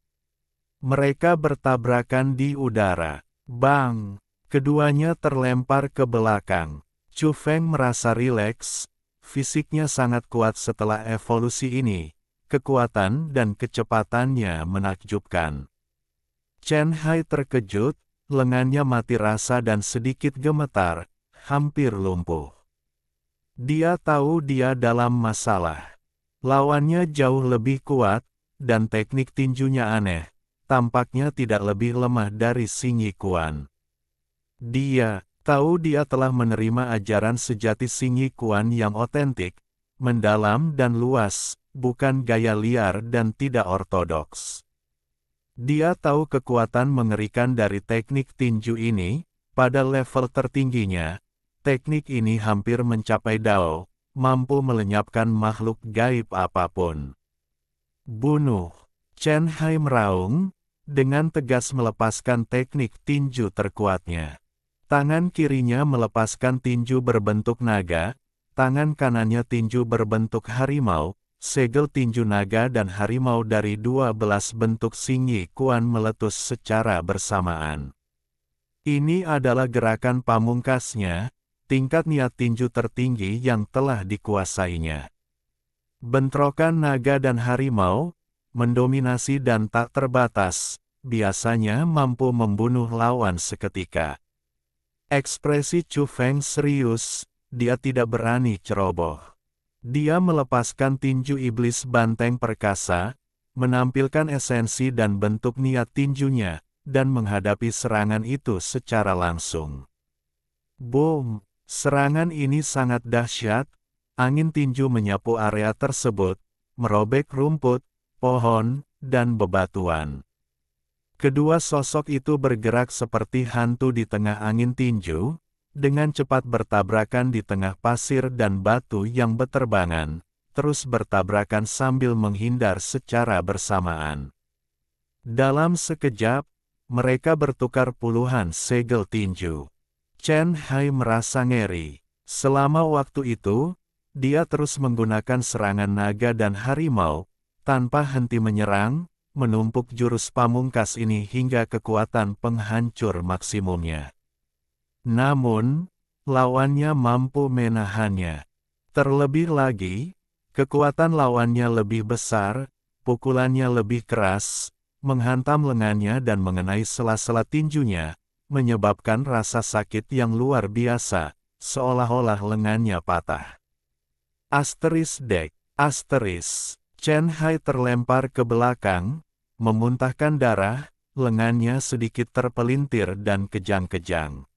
Mereka bertabrakan di udara. Bang! Keduanya terlempar ke belakang. Chu Feng merasa rileks, fisiknya sangat kuat setelah evolusi ini. Kekuatan dan kecepatannya menakjubkan. Chen Hai terkejut, lengannya mati rasa dan sedikit gemetar, hampir lumpuh. Dia tahu dia dalam masalah. Lawannya jauh lebih kuat, dan teknik tinjunya aneh, tampaknya tidak lebih lemah dari Xing Yi Kuan. Dia tahu dia telah menerima ajaran sejati Xing Yi Kuan yang otentik, mendalam dan luas, bukan gaya liar dan tidak ortodoks. Dia tahu kekuatan mengerikan dari teknik tinju ini, pada level tertingginya, teknik ini hampir mencapai Dao, mampu melenyapkan makhluk gaib apapun. Bunuh! Chen Hai meraung, dengan tegas melepaskan teknik tinju terkuatnya. Tangan kirinya melepaskan tinju berbentuk naga, tangan kanannya tinju berbentuk harimau, segel tinju naga dan harimau dari 12 bentuk Xing Yi Kuan meletus secara bersamaan. Ini adalah gerakan pamungkasnya, tingkat niat tinju tertinggi yang telah dikuasainya. Bentrokan naga dan harimau, mendominasi dan tak terbatas, biasanya mampu membunuh lawan seketika. Ekspresi Chu Feng serius, dia tidak berani ceroboh. Dia melepaskan tinju iblis banteng perkasa, menampilkan esensi dan bentuk niat tinjunya, dan menghadapi serangan itu secara langsung. Boom! Serangan ini sangat dahsyat, angin tinju menyapu area tersebut, merobek rumput, pohon, dan bebatuan. Kedua sosok itu bergerak seperti hantu di tengah angin tinju, dengan cepat bertabrakan di tengah pasir dan batu yang beterbangan, terus bertabrakan sambil menghindar secara bersamaan. Dalam sekejap, mereka bertukar puluhan segel tinju. Chen Hai merasa ngeri. Selama waktu itu, dia terus menggunakan serangan naga dan harimau, tanpa henti menyerang, menumpuk jurus pamungkas ini hingga kekuatan penghancur maksimumnya. Namun, lawannya mampu menahannya. Terlebih lagi, kekuatan lawannya lebih besar, pukulannya lebih keras, menghantam lengannya dan mengenai sela-sela tinjunya, menyebabkan rasa sakit yang luar biasa, seolah-olah lengannya patah. Asteris. Chen Hai terlempar ke belakang, memuntahkan darah, lengannya sedikit terpelintir dan kejang-kejang.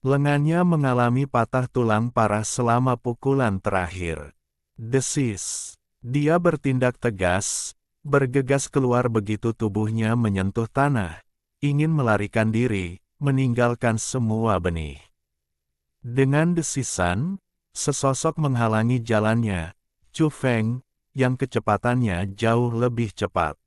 Lengannya mengalami patah tulang parah selama pukulan terakhir. Desis. Dia bertindak tegas, bergegas keluar begitu tubuhnya menyentuh tanah, ingin melarikan diri, meninggalkan semua benih. Dengan desisan, sesosok menghalangi jalannya, Chu Feng, yang kecepatannya jauh lebih cepat.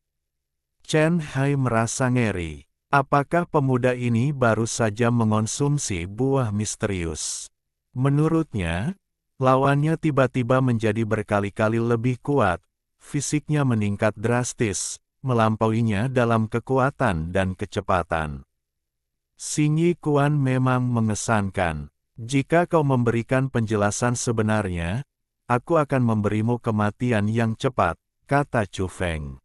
Chen Hai merasa ngeri. Apakah pemuda ini baru saja mengonsumsi buah misterius? Menurutnya, lawannya tiba-tiba menjadi berkali-kali lebih kuat, fisiknya meningkat drastis, melampauinya dalam kekuatan dan kecepatan. Xing Yi Quan memang mengesankan. Jika kau memberikan penjelasan sebenarnya, aku akan memberimu kematian yang cepat, kata Chu Feng.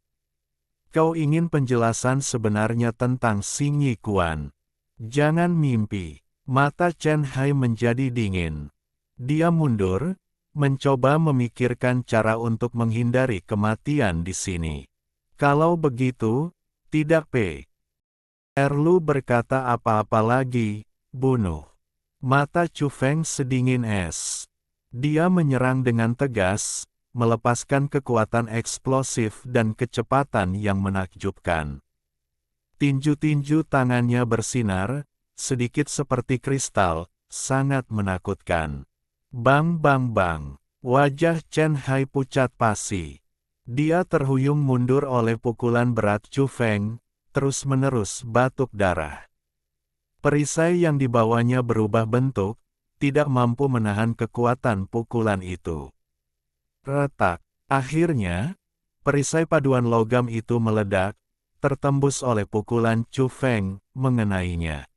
Kau ingin penjelasan sebenarnya tentang Xing Yi Quan? Jangan mimpi. Mata Chen Hai menjadi dingin. Dia mundur, mencoba memikirkan cara untuk menghindari kematian di sini. Kalau begitu, tidak perlu berkata apa-apa lagi, bunuh. Mata Chu Feng sedingin es. Dia menyerang dengan tegas, melepaskan kekuatan eksplosif dan kecepatan yang menakjubkan. Tinju-tinju tangannya bersinar, sedikit seperti kristal, sangat menakutkan. Bang bang bang, wajah Chen Hai pucat pasi. Dia terhuyung mundur oleh pukulan berat Chu Feng, terus-menerus batuk darah. Perisai yang dibawanya berubah bentuk, tidak mampu menahan kekuatan pukulan itu. Retak. Akhirnya, perisai paduan logam itu meledak, tertembus oleh pukulan Chu Feng, mengenainya.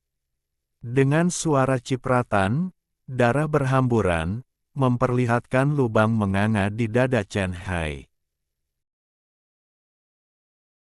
Dengan suara cipratan, darah berhamburan, memperlihatkan lubang menganga di dada Chen Hai.